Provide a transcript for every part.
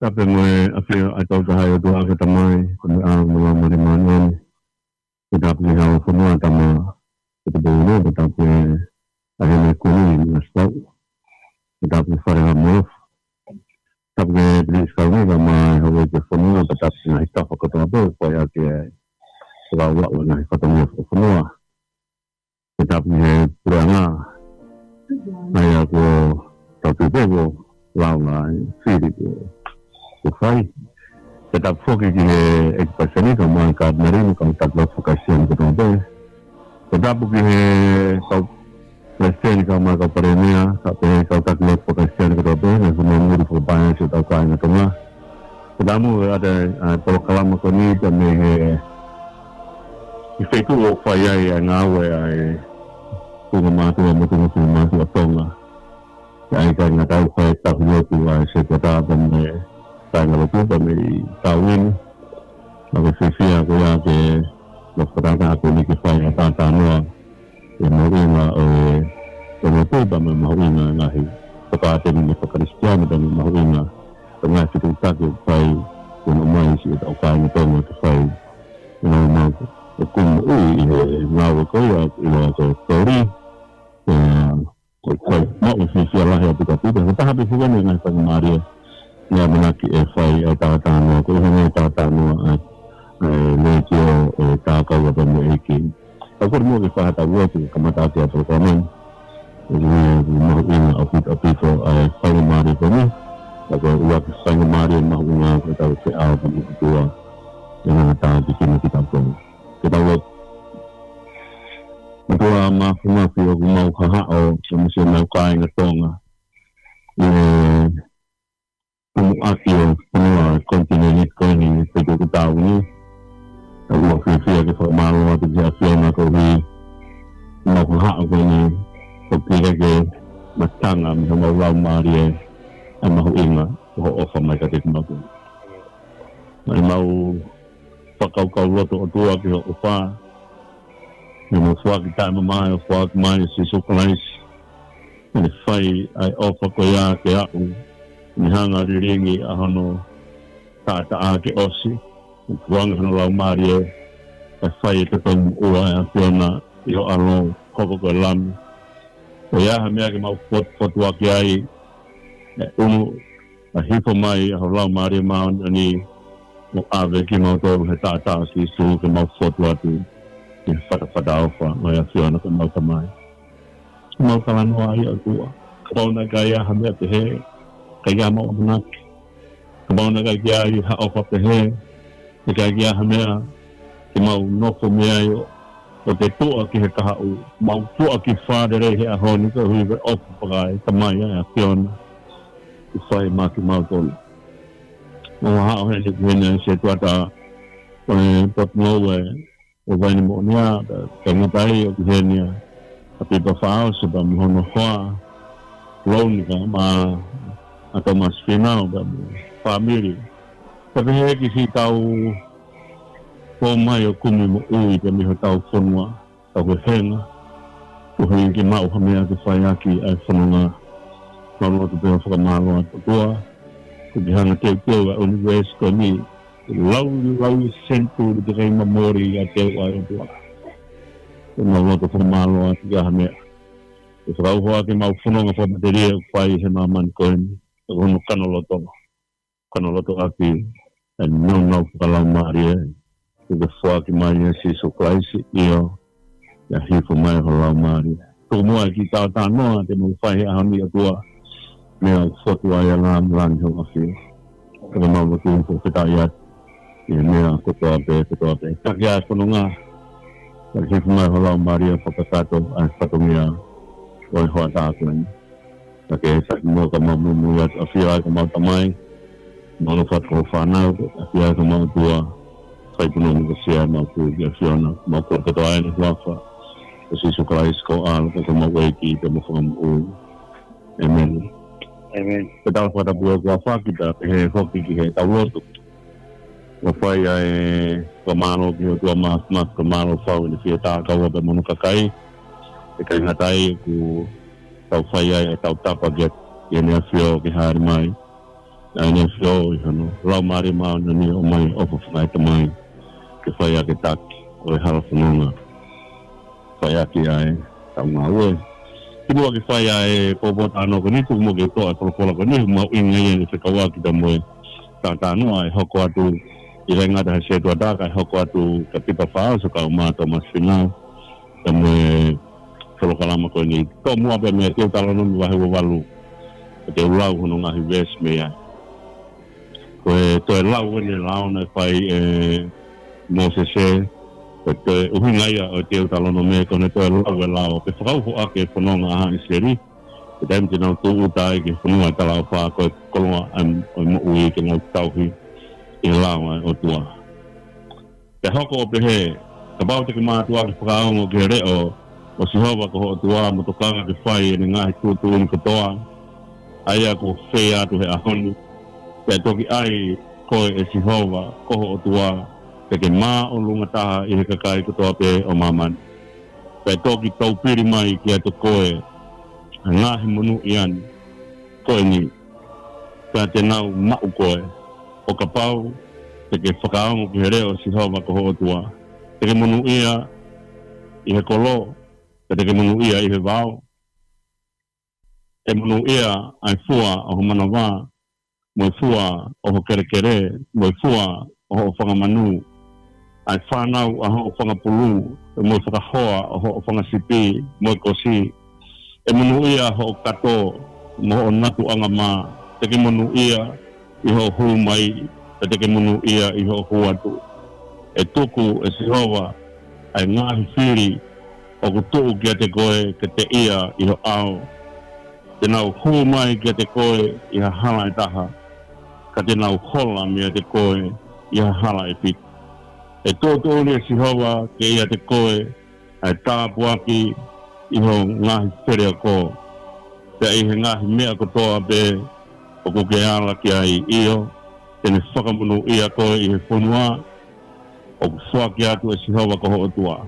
Tapi mo afio atau kahayo doa kita mai kami ang mga marimanon kita punya hal semua tama kita boleh tetapi akhirnya kuning nasab kita punya fara mof tapi beli sekali kami hawa semua tetapi nak istaf aku apa supaya dia selalu nak ketemu semua kita punya perangah ayah aku tapi aku lawan siri Kufai, tetap fokus di ekspresi ini kamu angkat mari kamu tak lokasian ketombe. Tetap bukan kau presiden kamu kau perempuan, tapi kau tak lokasian ketombe. Semua murid berbanyak sudah kau ingat semua. Kedamu ada program aku ni kami itu upaya yang awal pengematu mutu tonga. Yang kita tahu saya tak boleh sekolah dan Tanggal itu kami kawin, aku sisi aku ya ke dokter aku ni kisah yang tak tahu yang mau ingat itu kami mau ingat lagi seperti ini Kristian dan mau ingat tengah situ tak supaya umumnya sih tak kaya itu mau supaya mau aku mau kaya itu story mau sisi lah ya tidak tapi bukan dengan pengaruh ya menaki FI tahu aku hanya tahu legio tahu apa mereka aku mau kita tahu tu kamata dia pertama mau ini api so saya mari pun aku buat saya mari mau kita tahu saya apa kedua yang tahu di sini kita pun kita buat kedua aku mau hak semua mau kaya ngetong Asio semua kontinen ini sejauh tahu ni waktu saya ke malu waktu saya siapa aku ni mau hak aku ni seperti ke macam sama orang Maria mau ingat oh sama kita itu mau pakau waktu tu aku apa mau suatu kita memang suatu mana sesuatu ini saya offer kaya aku ni hanga riringi ahono ta ke osi buang hono la maria fai te ton ua fiona yo alo koko lam ya hamia ke mau foto wakiai unu hifo mai la maria mau ni mo ave ki mau to ta si su ke mau foto atu ni fata ofa ya fiona ke mau tamai mau kalan wa ya tua kau na gaya hamia te he kaya mau nak kau nak kaya you ha off the hair kaya hamia mau noko mea yo o te tua ki he kahau mau tua ki whādere he aho ni ka hui off pagai tamai ya fiona i whai maki mau tolu mau hao he ni kuhene se tuata pot nowe o vaini mo nia ka ngatai o kuhene tapi pa whao se pa mhono hoa loni ka ma atau mas final dan family. Tapi saya kisi tahu koma yo kumi mo ui kami tahu semua tahu henga. Tuhan yang mau kami aku saya ki semua kalau tu berapa kemalu atau tua. Kebiasaan kecil univers kami lau sentuh dengan memori atau apa tua. Kalau tu kemalu atau kami. Kalau aku mau funong apa materi fai hemaman kau Kono kanoloto aki no kalau Maria the fuck Maria si suklaisi iyo ya hifu mai kalau Maria semua kita tahu ada mufai ahli tua mel foto yang lam jong aki kalau mau betul kita lihat ini aku tua be tak ya kononga hifu mai kalau Maria foto patungnya oi hota aku Oke, saya mau melihat Asia mau tamai, mau lepas kofana, Asia mau tua, saya pun mau Asia mau Asia mau ketua ini apa, si sukai sekolah, mau weki, mau fahamu, amen. Kita pada buat apa kita hoki kita tahu tu, apa ya kemana kita mas kemana fau ini kita kau apa mau kakai, kita ngatai ku tau whai ai tau tapa get i ni awhio ki haere mai Ai fio lau mari mau ni o mai o fai tamai ke fai ke taki o hala fununga fai ki ai tau ngau ki mo ke fai ai ko botano ko ni tu mo ke to ko ko ni mau inga ye se kawa ki da mo ta no ai hoko atu i renga da se to da ka hoko atu ka pipa fa so ka ma to mas final da mo solo kalama ko ni to mo abe me te talo no wa he walu te ulau hono ngahi ves me ai ko to e lau ni lau na fai mo se te uhinga ia o te talo no me ko ne to e lau pe fa ho ake fono nga ha seri te tem te no tu utai ke fono ta lau fa ko kolonga o mo ui ke no tauhi i lau o tua te hoko pe he ka bau te ma tua ke fa o ke re o si hova ko tua mo to kanga ke fai ni nga tu tu ni ko toa aia ko fea tu he ahonu te toki ai ko e si hova ko o tua te ke mā o lunga taha i he kakai ko toa pe o maman te toki tau piri mai ki ato koe ngahi monu ian koe ni ka te nau mau koe o ka pau te ke whakaongo ki he reo si hova ko o tua te ke monu ia i he kolo te ke monu ia i he vau e monu ia ai fua o ho manawā mo fua o ho kere mo fua o ho whangamanu ai whanau a ho whangapulu mo whakahoa o ho whangasipi mo kosi e monu ia ho kato mo o natu anga mā te ke monu ia i ho hu mai te ke monu ia i ho huatu e tuku e sihowa ai ngahi whiri o kutuu kia te koe ke te ia i ho ao te nau hu mai kia te koe i ha hala e taha ka te nau hola mea te koe i ha hala e pit e tōtō ni e sihowa ke ia te koe ai tāpuaki i ho ngahi where ko te i he ngahi mea kotoa pe o ko ke ala ki ai iyo tene whakamunu ia koe i he whonua o whaki atu e sihowa ko ho otua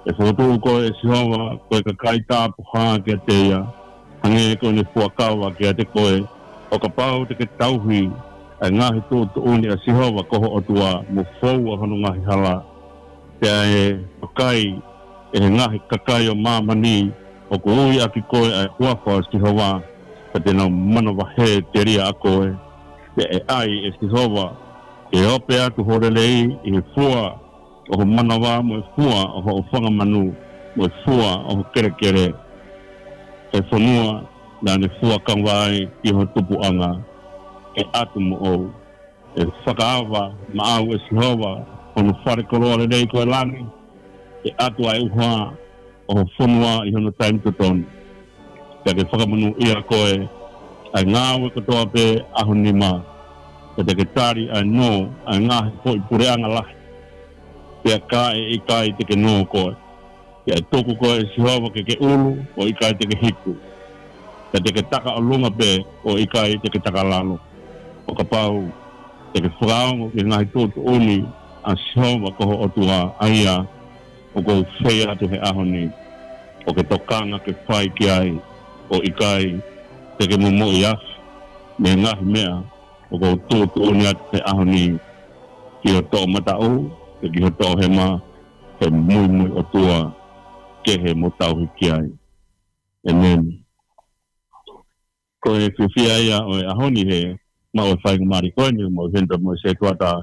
e whotu koe e sihowa koe ka kai tāpu haa kia te ia hange koe ne fuakawa kia te koe o ka pau te ke tauhi ai ngahi tōtu uni a sihowa ko ho otua mo fau a hono ngahi hala te e pakai e ngahi kakai o mamani o ko ui aki koe ai huafa o sihowa ka te nau manawahe te ria a koe te e ai e sihowa e ope atu horelei i he fua o ho manawa mo e fua o ho whangamanu mo e fua o ho kere e whanua na ne fua kangwai i ho tupuanga e atu mo o e whakaawa maau e sihowa ono whare koroa le rei koe lani e atu ai uha o ho whanua i hono time to toni te ke whakamanu ia koe ai ngāwe katoa pe aho nima e te ke tari ai no ai ngahi po i pureanga lahi pia ka e ikai te ke no koe ia toku koe e sihowa ke ulu o ikai te ke hiku ia te ke taka o lunga pe o ikai te ke taka lalo o ka pau te ke whakaongo ke ngahi tōtu uni a sihowa koho o tua aia o kou whea atu he aho ni o ke tokanga ke whai ki ai o ikai te ke momo i af me ngahi mea o kou tōtu uni atu he aho ni ki o tō mata o te ki ho tō he ma he mui o tua ke he mo tauhi ki ai. Amen. Ko e whiwhia ia o e ahoni he ma o whaiku mari koe ni mo henda mo se tuata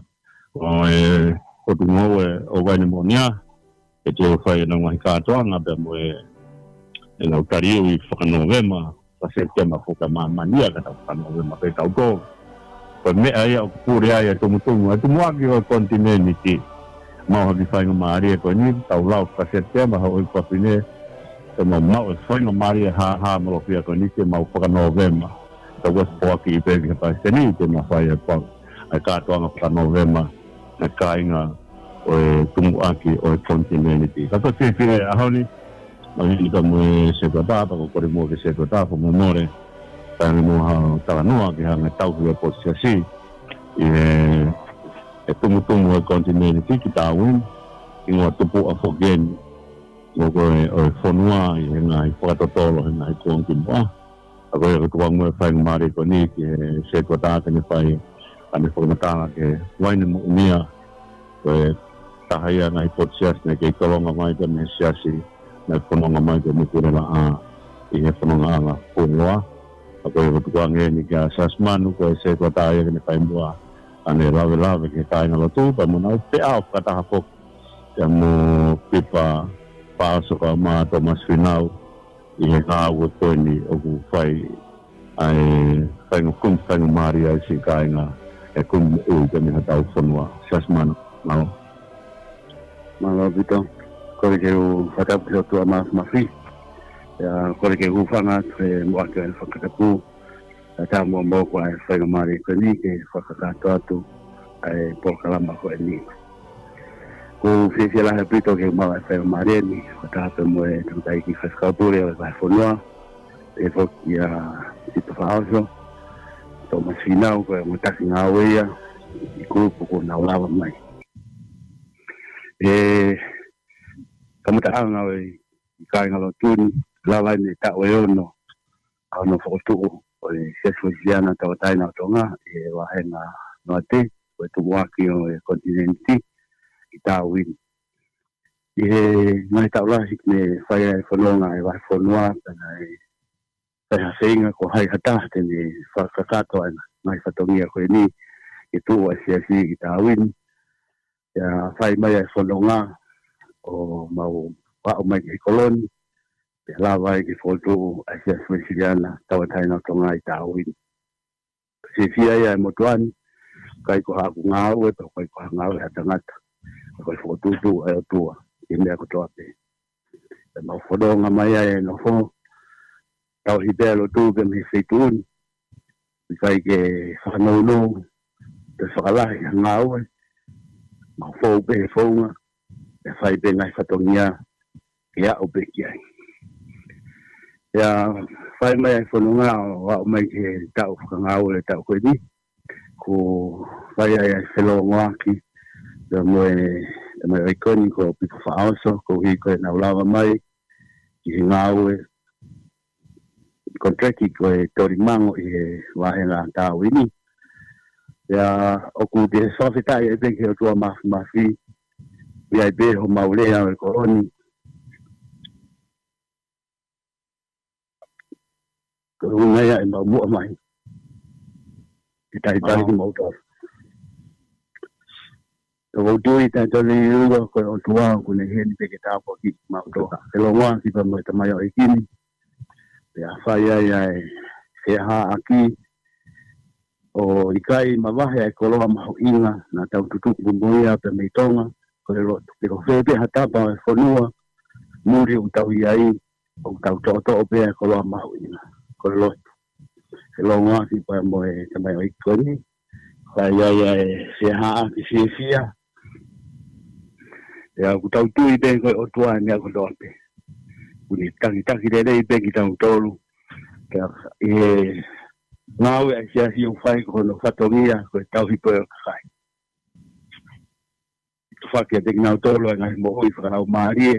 o e hotu ngau e o waini mo nia e te o whai na ngahi kātoanga pe mo e ngau tariu i whakanovema pa se tema whuka mania kata whakanovema pe tauto ko mea ia o kupure ai a tumutungu a tumuaki o kontineniti mau haki whainga maari e koe ni tau lau pa se tema hau i papine e mau e whainga maari e ha malofia koe ni te mau whakanovema ta was poaki i pēki pa se ni te ma whai e pang ai kātoanga whakanovema na kāinga o e tumuaki o e kontineniti kato whiwhia ahoni Ni ka mo se ko ta ko ko mo ke se ko ta ko mo more ta mo ha ta no ke ha na tau ko po se si e tumu e continue ki ta win i mo tu po afogen mo ko o fonua i nga i po to tolo na i ko ki mo Ako e kuang mo fai mari ko ni ke se ko ta ke fai ane ko mata ke wain mo mia ko tahaya ngai podcast ne ke kolonga mai ke ne siasi na kolonga mai ke mukura la a ia kolonga nga punwa ako e kuang ni ke sasmanu ko se ko ta ya ke fai mua ane lave ke tai na tu pa mo na pe au kata hapok ya mo pipa pa so ka ma Thomas Finau ia ka wo ni o fai ai fai no kum fai no mari ai si kai nga e kum o ke ni hata fonwa sasman mau malo bito ko ke u hata plo tu ama mafi ya ko ke u fanga e mo ke fakatu ta mo ko ai fai no mari ko ni ke fakatu atu ai po kalama ko ni ko fisi la repito que ma fa mareni ta pe mo e ta ki fa scapure va fonua e fo ya si to fauso to ma final ko mo ta singa weya ko ko na lava mai e kama ta anga we ka nga lo tun lava ni ta we ono ano fo tu o se fo siana ta ta na tonga e wa henga no te ko tu wa ki o continenti kita win ngai taula ne fai fononga e vai fonua nai fai hasinga ko hai hata tene fa kakato ana ngai fatongia ko ni itu asia kita win ya fai mai fononga o mau pa o mai kolon ya lava ki foto asia swisiana tawa taina tonga ita win si fia ya motuan kai ko ha ngau e to kai ko ngau hatangata ko foto tu e tua ime ko tope e ma fodonga mai e no fo tau hibelo tu ke mi feitun kai ke fano no te fala ngau ma fo be fonga e fai be ngai fatongia ya obekia ya fai mai fonga wa mai ke tau ngau le tau ko ni ko fai ai selonga ki da mai ikoni ko pipo faaso ko hi ko na lava mai ki ngawe kontraki ko tori mango e wahenga ta wini ya oku de sofita e be ke to ma fi ya be ho maule ya ko oni ko nga ya ma mo mai kita ita mo to o dui ta tole yugo ko o tua ko ne hen pe ke ta po ki ma to ke lo wa ki pa mo ta mai o ikini ya fa ya se ha aki o ikai ma va ya ko lo ma inga na ta tutu bumbuia pe me tonga ko lo ke ko fe pe hata pa fonua muri u ta ai o ta to pe ko lo ma inga ko lo ke lo wa ki pa mo ta mai o ikini fa ya se ha ki fia ya ku tau tui be ko o tua ni ko dope uni taki de be ki tau tolu ka ngau e sia si o fai ko no fatongia ko tau hipo kai fa ke de ngau tolu ngai mo i fa o mari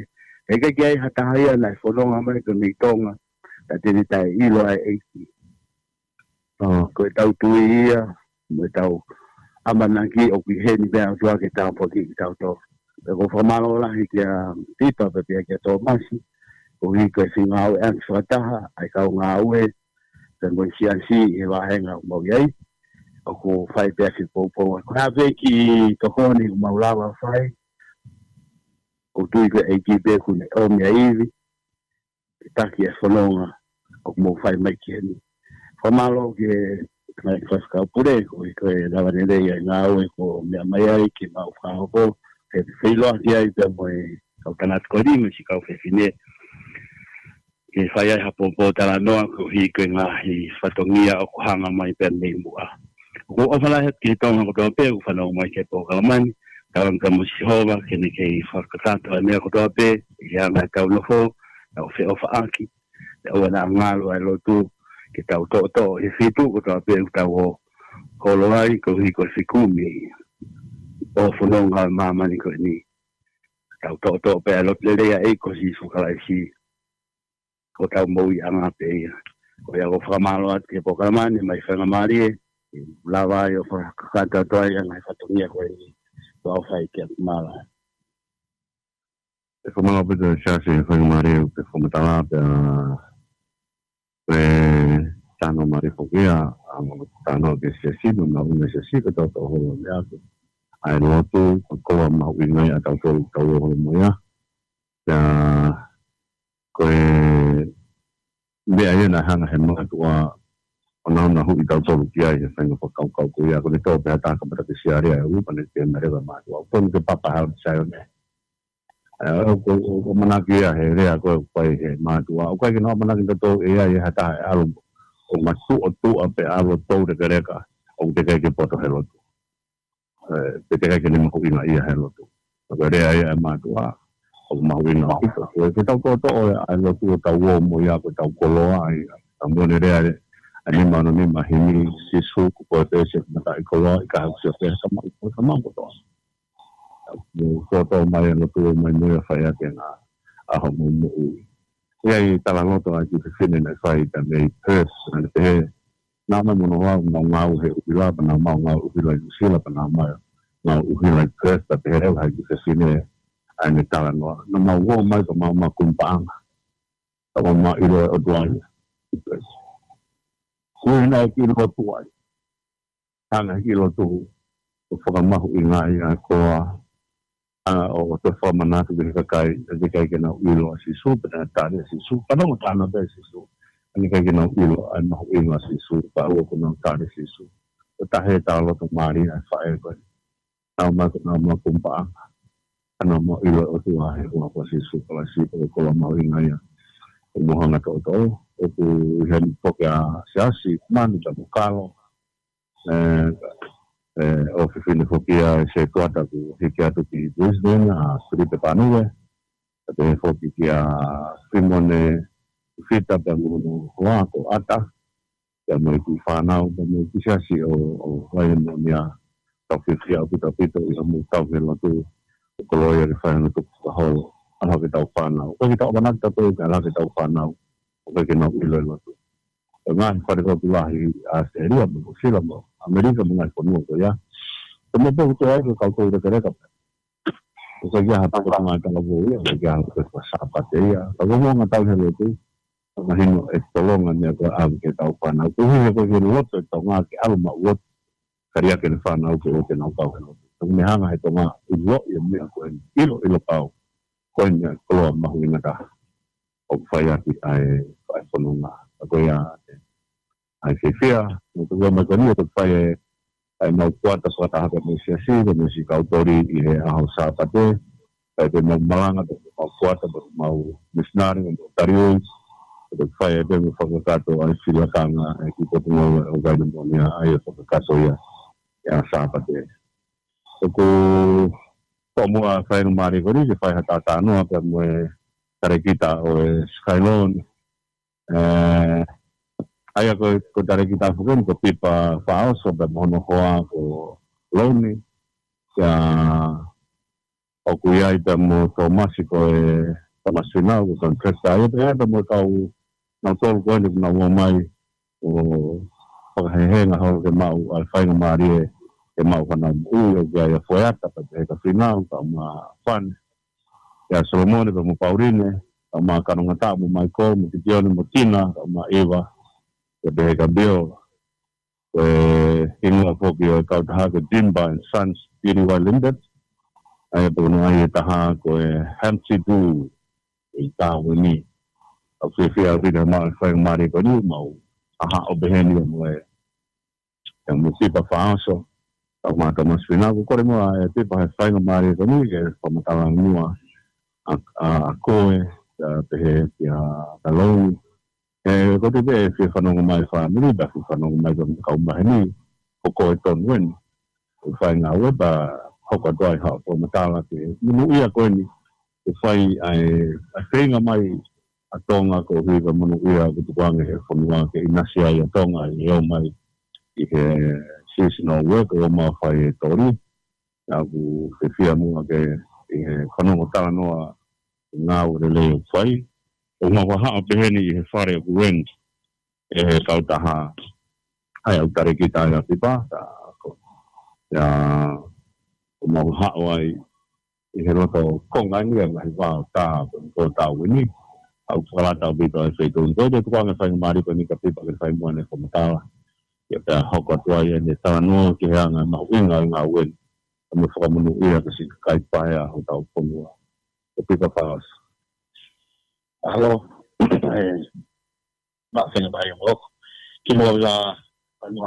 e ke hata haya na fononga mai ko ni tonga ta tini tai ilo ai ko tau tui ia mo tau amanaki o ki heni be o tua ke tau po ki tau to ko formalo la ki pipa pe ke to masi o hi ko singa o an fataha ai ka ngau e ten mo siasi e va henga mo yai o ko fai pe ki po ko ha ve ki to honi mo lava fai o tu ke e ki pe ku ne o me ai ta ki e fononga o mo fai mai ki ni formalo ke mai faska pure ko la vanede ya ngau e ko me mai ai ki ma fa ko e filo dia i pe mo o kanat ko ri mi ka o fine e fai ai hapo po tala no ko hi ko nga hi fatongia o hanga mai pe me mua ko o fala het ki tonga ko pe o fala mai ke po kalman kawan ka mo si hova ke ni ke fakatato me ko to pe ya na ka no fo o fe o fa aki o na ngalo ai lo tu ke tau to e fitu ko to pe o ko lo ai ko hi ko sikumi o fononga mama ni ko ni tau to pe lo le ya e ko si su kala si ko tau mo i anga pe Kaya ko whakamalo at ke pokaman ni mai whangamari lava yo kata toa yang ai whatungia koe ni tau whai ke mala. E whamanga pita siasi e whangamari o te whamatala pe tano mari whokia tano ke siasi ma unga siasi ka tau tau holo me aku. Ai lotu koa mahu ingai a tau tau holo mo ia. Koe mea ia na hanga he mga tua ona hui tau tolu kia i whainga whakau kuia ko le tō pēha tāka pata ke siare ai upa ne te merewa mātua. Tōnu ke papa hau te saio ne. Ko manaki ia he rea koe pai he mātua. O kai ke nā manaki ka tō e ai he taha e alo o masu o tū a pe alo tō te kereka o te kai ke poto he lotu. Te kai ke ni mahu ina ia he lotu. Ko rea ia e mātua. O mahu ina o ito. Ke tau tō tō e ai lotu o tau o mo ia ko tau koloa ai. Tau mone rea e ani mana ni mahini sisu ko te se mata I koloa I ka hau se pe sama ko to. Ko to mai no tu mai mo fai ate na a ho mo. Ia I tala no to ai te fine na fai ta nei pers na te na ma mo no wa no ngau he upila na ma ngau upila sila na ma na upila pers ta te reu hai te fine ai ni tala no na ma wo mai to ma kumpang. Ta ma ilo o duai. Kue nai ki lotu ai. Hanga ki lotu. O whakamahu I ngā I a koa. O te whamanatu ki kakai. Te kai ke nau ilo a sisu. Pena tāre a sisu. Panongo tāna pe sisu. Ani kai ke nau ilo a mahu ilo a sisu. Pa ua ko nau tāre sisu. O tahe tā lotu maari a whae koe. Nau mako nau mako kumpaanga. Ana mo ilo o tu ahe. Ua ko sisu. Kala sipa ko kola mahu I ngā ia. O mohanga tō tō. O tu hen poke a siasi, mani ta mukalo. O whiwhine poke a se kuata ku hiki atu ki Brisbane, a Filipe Panue. Te poke ki a Simone Fita pa ngunu hoa ko ata. Te mo ki whanau, te mo ki siasi o waino mea tau whiwhia o pita pito I amu tau he lotu. O koloia ki whaina tuku kaholo. Ala ki tau whanau. Ko ki tau manaki tau ka ala ki tau whanau. O ke nau ilo lotu. O ngā whare kau tulahi a Seria mo, Sila mo, Amerika mo ngai konua ko ia. Te mo pōku tō ai ko kau tō reka reka. O ka kia hata ko tanga tanga po ia, o kia hata ko sapate ia. Ka kongo ngā tau he lotu. O ka hino e tolonga mea ko awi ke tau whanau. Ko hihe ko hino loto e tau ngā ke alu ma uot. Karia ke ne whanau ke o te nau tau he lotu. Ko me hanga he tau ngā ulo ia mea ko e ilo pau. Ko e mea koloa mahu ina ka. O whai ati ai whanunga. Ako ia ai whiwhia. O te wama koni o te whai ai mau kuata haka me siasi. Te me si kautori I he aho sāpate. Kai te mau malanga, te mau kuata, te mau misnari, te mau tarioi. O te whai e te me whakakato ai whiriakanga. E ki potunga o gaina monia ai e whakakato ia. Ia sāpate. O ko mua whai no maari kori. Ke whai hatata anua. Pe mo e tarekita o e Skylone. Aia ko tarekita fuken ko pipa whaoso pe mono hoa ko Loni. Kia o kuia I te mo Tomasi ko e Tomasinau ko kontresta. Aia te hea mo kau nau tolu koe ni kuna ua mai o whakahehenga hau ke mau al whainga maari e mau whanau ui o kia ia whaiata pa te heka whinau ka ma whane. Ia Solomone pa mo Paurine. Ka ma Karongata mo Michael, mo Tikione, mo Tina, ka ma Eva, ka te heka Bill, ko e inua whoki o e kautaha ko Jimba and Sons, Beauty Wailindet, ai e tono ai e taha ko e Hamsi Du, e tāwe ni, au whiwhia rina maa e whainga maari ko ni, mau aha o beheni o mo e mo tipa whaaso, ka ma Thomas Whina, ko kore mua e tipa he whainga maari ko ni, e whamatala mua a koe, te he kia talou. Ko te pe e whanonga mai whanuri, ba whanonga mai kau mahi ni, ko koe ton wen. Ko whai ngā weba, hoka doai hao tō matala ke. Munu ia koe ni, ko whai ai whenga mai a tonga ko higa munu ia ko tukuange he whanua ke inasi ai a tonga I eo mai I he seasonal work o ma whai e tori. Ia ku whiwhia mua ke I he whanonga tala noa ngā ure leo whai. O ngā waha o peheni I he whare o kuwen. kau taha ai au tare kita ya pipa ta ko ya mau hawai he roto kongan ya mai wa ta ko ta wini au sala ta bi to se to to de ko nga sai mari ko ni ka pipa ka sai mo ne ko ta ya ta hoko tua ya ne ta no ki ha nga mau inga nga wen mo fa mo no ia ka si kai pa ya ho ta ko mo ko pipa pas halo ba se ba yo ki mo la ano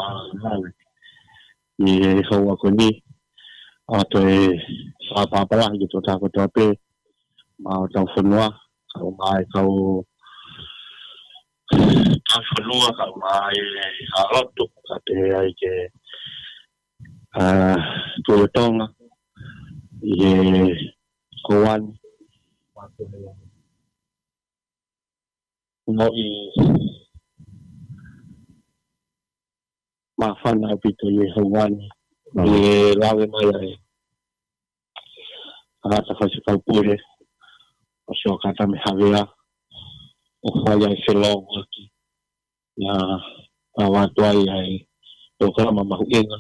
ni so ko ni ato sa pa pa la gitu ta ko to pe ma ta funwa ko mai ko ta funwa ko mai a rotu ka te ai ke to tonga ye ko wan mo i ma fana pito ye hawan ye lawe mai ai ata fa se pure o so kata me havea o falla se lo aqui ya awa toai ai to kala mama huenga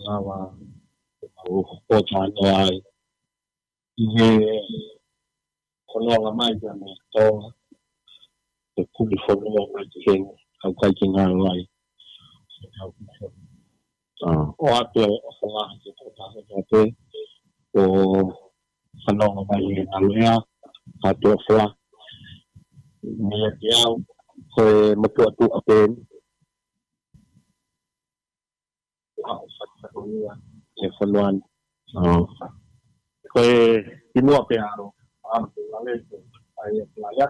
awa o tano ai ye kono mai ya me to e kuli fono mai ke au kai kinga ai o ato o la ke to ta te o kono mai na lea ato fla me ya ko matua tu apen e fonoan ko tinu ape aro am la le ai playa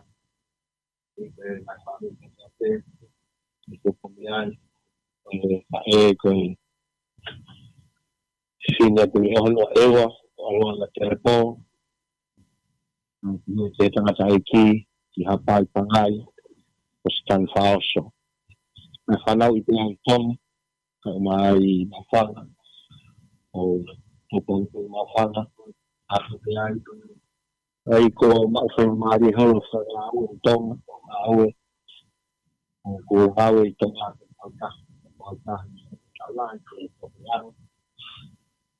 e na familia ape ko comiai ko sina tu ono ewa ono la telepo ni te tanga taiki ki hapai pangai o stan falso na fanau i tanga tom mai na fanga o topon tu na fanga afu ai ko ma fa mari holo fa o tom au ko hawe tonga ta la ko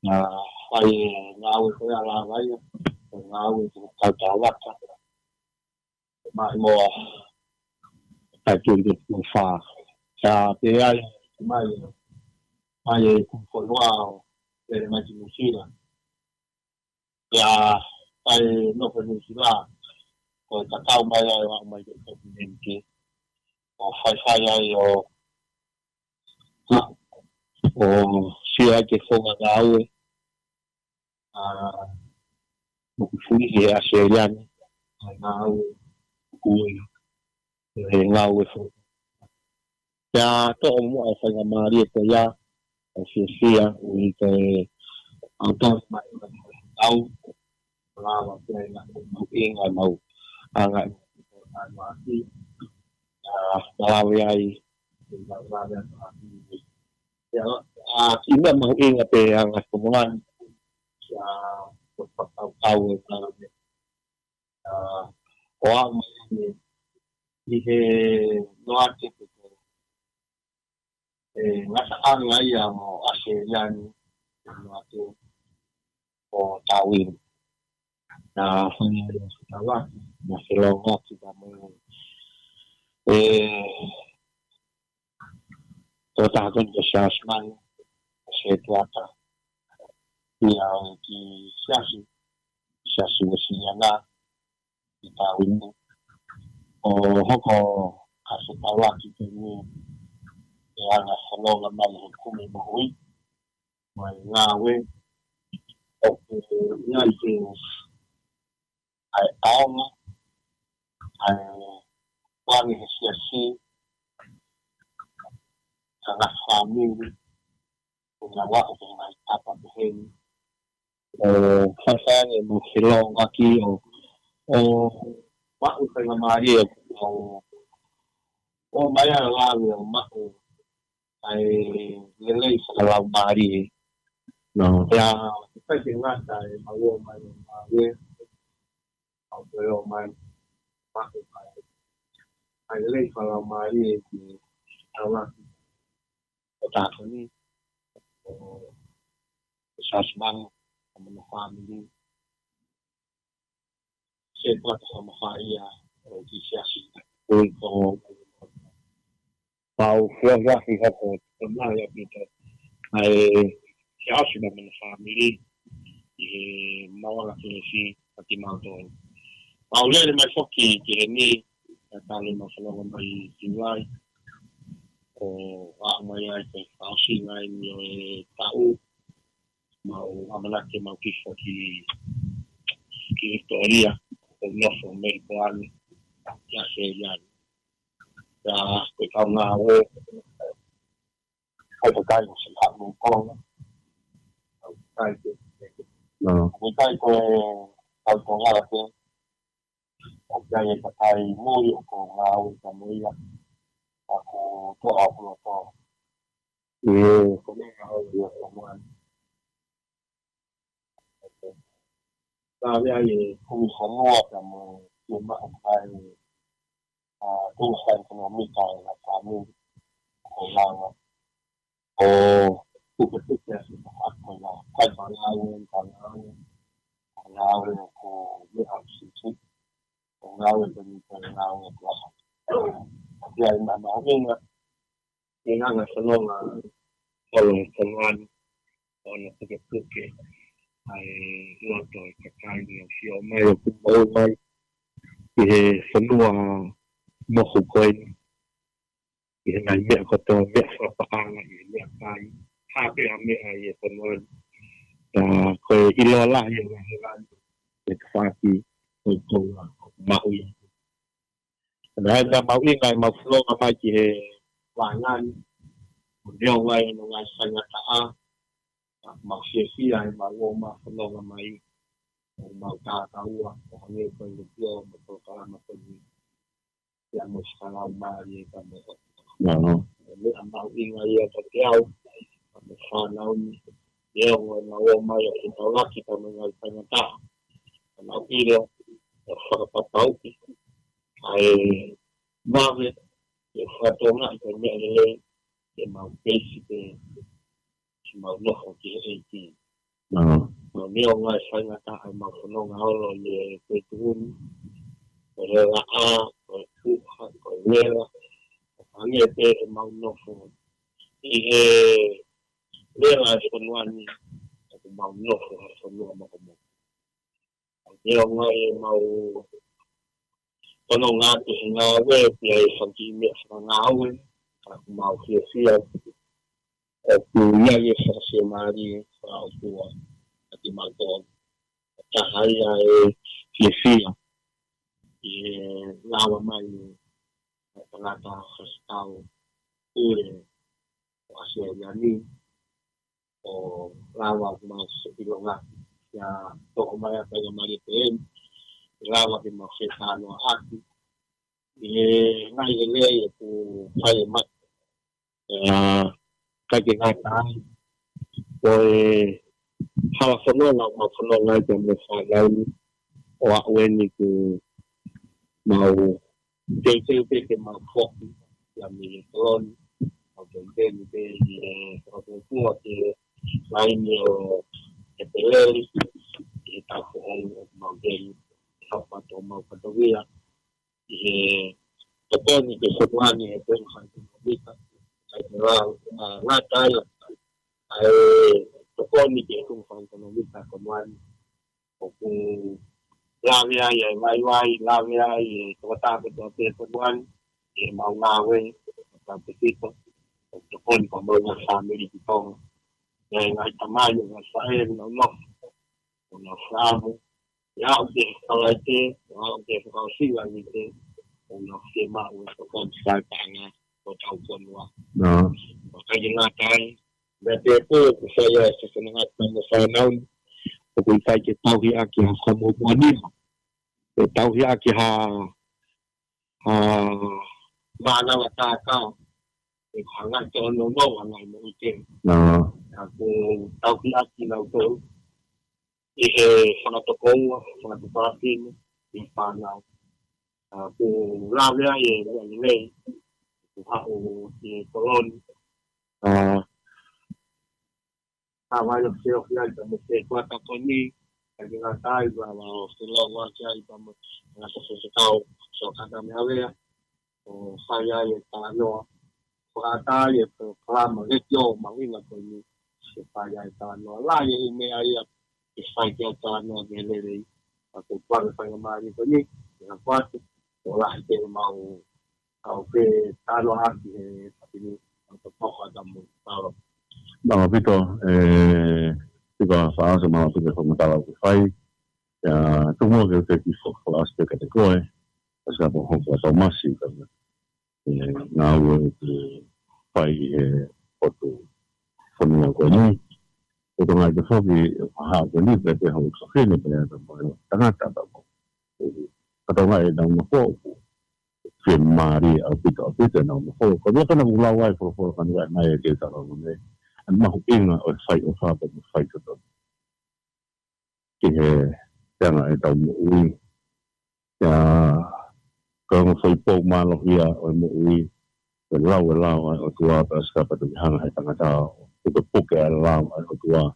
ya ai ngau ko ala vai ngau ko ta waka mai mo ta tin de fa ya te ai mai ko loa de mai musira ya ai no ko musira ko ta tau mai mai ko ni o fai ai o sia que fonga gaue o fui e a seriani gaue kui gaue fo ya to mo a fanga mari to ya o sia o que auto mai au lava plena o inga mau anga aki lava ai ya ina mau inga pe ang asumuan sa pagpapau o ang ihe noate ko nasa ang ay mo ASEAN noate o tawin na tawa na silonga kita mo totagon ko siya asman sa tuata yang di siasi siya na itawin mo o hoko kasutawa kita ni yang asalong naman kumi mahui may ngawe o ngayon ay aong ay wagi siasi sangat family ginawa ko ng tapahin fasang mo silong aki o mausay na mari o maya lawi o mao ay nilay sa kalaw mari no kaya kasi nga tayo mawo man mawi o pero man ai lei kalau mai di awak otak ni sasbang sama family sebab sama saya di siasi untuk tahu keluarga kita pernah ya kita ai siasi sama family mau lagi si pati mau tu mau le mai foki ni tali masalah mai jiwai mai ai au si ngai ni tahu mau amalaki mau kifo ki historia no americano ya serian ya ke kau ngawe ai to kai se ha mo kong kai ke ni kai ko au to ngala ke ya ya kai mo yo ko ngawe ka mo ya aku to aku to ko ngawe ya mo ta ya ye ku không ngọt là mà chúng bạn phải tu hành cho nó mới tài là cả mình củaเราtu cái tích là sự phát củaเราphải vào lao là của biết học sự thích của lao làเป็นlao là của vậy mà nói nhưng mà cái năng là sân long là còn công an còn là cái việc kia ai lo rồi cái cái nhiều siêu mai cũng bao mai thì phần đua một khúc coi thì ngày mẹ có tôi mẹ có ba là mẹ cái hai cái mẹ ai phần đua coi ilo lah yang là để pha thì tôi là mau gì đấy là mau gì ngày mau flow mà mai chỉ vài ngày một điều vậy nó ngày sinh nhật mau sia mau mau flow mai mau tahu hanya penjual betul kalau macam ni yang mesti mari kami ini ambau ingat ya terkiau kami fanau dia mau mai kita lah kita mengalami tak kalau itu apa tahu ai mari ya fatona kami ada mau basic mau noh okey ni orang saya tak mau senang kalau dia betul kalau tu kalau hanya dia mau noh ini dia lah sebenarnya ni mau noh semua macam ni orang mau senang tu ngawe dia sampai ngawe mau sia aku ya saya mari aku di Malton cahaya sia lawa mai ternyata tahu ure hasil yani lawa masuk di longa ya to mai apa yang mari pen lawa di masukkan aku ngai le aku saya mat cái ngai rồi hal semua nak mau ngajar misalnya orang ini tu mau jadi mau kok yang ni kolon mau jadi orang tua tu lain yo kepeleli kita mau jadi apa tu mau kedua betul ni semua ni itu hanya kita ngatai con đi chơi cùng phòng của nó biết là còn ngoan cũng làm ra vậy vay làm ra vậy có ta cái đó tiền còn ngoan để mau nào với làm cái gì đó con còn bao nhiêu sao mới đi con ngày ngày tầm mai được là phải nó sao ya oke kalau itu oke kalau sih là như thế nó sẽ mau con sai tanya có tahu con wa cái gì ngatai berarti itu saya sesengat mengusahakan untuk saya tahu ya kita semua ini tahu ya kita mana wata kau hangat jono wangai mungkin aku tahu ya kita itu sangat tokong sangat berarti di panau ku lao ye le ku ha o ye kolon vai lo que ya estamos de cuatro con ni que la tai va o se lo va a hacer vamos la cosa se cao so cada me avea o falla y está no para tai y clama le yo manina con ni se falla está no la y me ahí que falla está no de le a tu padre falla más con ni la cuatro o la gente mau au que está lo hace ni a tu poco estamos Mga pito, tiba sa mga pito sa matala ko fai, tumo ke te kifo kelas te kate koe, kasi po hong sa masi kami, na ue te fai otu fonua ko ni, otu ngai te foki ha ko ni pe te hong sa fine pe ya mo tangata ta mo. Kata ngai na mo ko fin mari a pito na mo ko ko ni kana ulawai for kan na ye ke ta mo ne. Ang mahuinga o fight o hapa mo fight ito. Kaya nga ito mo uwi. Kaya kung sa ipog malok iya o mo uwi. Walaw o tuwa pa sa kapatid ay tanga tao. Ito po kaya alaw o tuwa.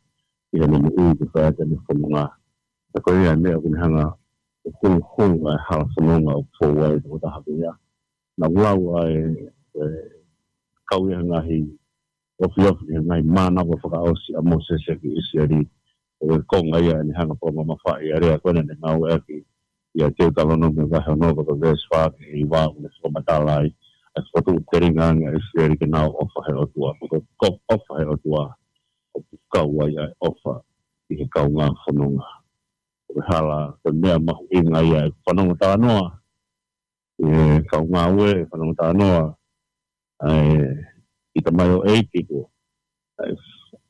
Kaya mo uwi ko kaya dyan sa mga. Ako yan niya kung hanga kung ay halas sa mga o forward o tahabi niya. Naglaw ay kawin nga o fio ngai mana ko fa o si amo se ki isi o ko ngai ni hanga po ma fa ia re ko ne na o ki ia te talo no me va no ko des fa i va ne so matalai as foto teringang isi ki na o fa o tua ko o fa o tua o ka wa ia o fa i ka nga fononga o hala ko me ma inga ia fononga ta no ka nga we fononga ta no ita mai o eiti ko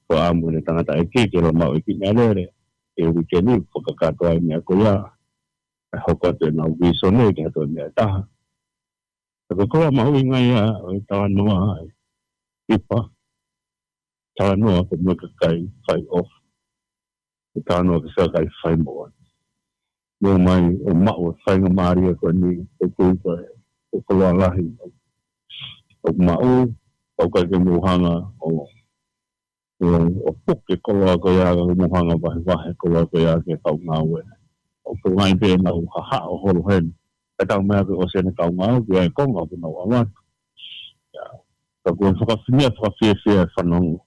ko amu ne tangata e ke lo mau ki nalere e weekend ko ka ai me ko ya hoko te na viso ne ke to ne ta ko mau inga ya ta no ai ipa ta no ko me ka kai fai off ta no ke sa kai fai mo no mai o ma o fai nga maria ko ni ko la lahi o mau o ka ke muhanga o puke kola ko ya muhanga vai kola ko ya ke tau ngawe o ko ngai pe na ha o holo hen ka tau mea ko se ne tau ngawe ke ko ngau ko no awa ya ko ko fa fia fa no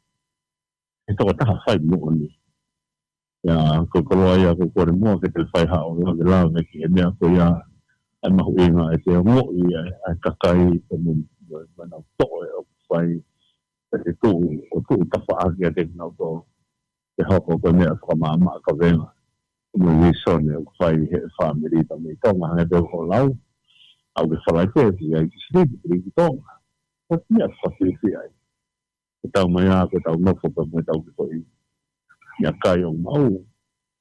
ito ta fai mo ni ya ko kola ya ko ko mo ke te fai ha o ke la me ki me ko ya ai ma huinga e te mo i ai ka kai ko mo na to fai te tu o tu ta fa ke te no to te hoko ko me fa mama ka venga mo ni sone o fai he family ta me to ma ne ko lau au ke fa lai te ai ki sleep ri to ko ni fa fi ai ta mai a ko ta no fo ko me ta ko i ya kai o mau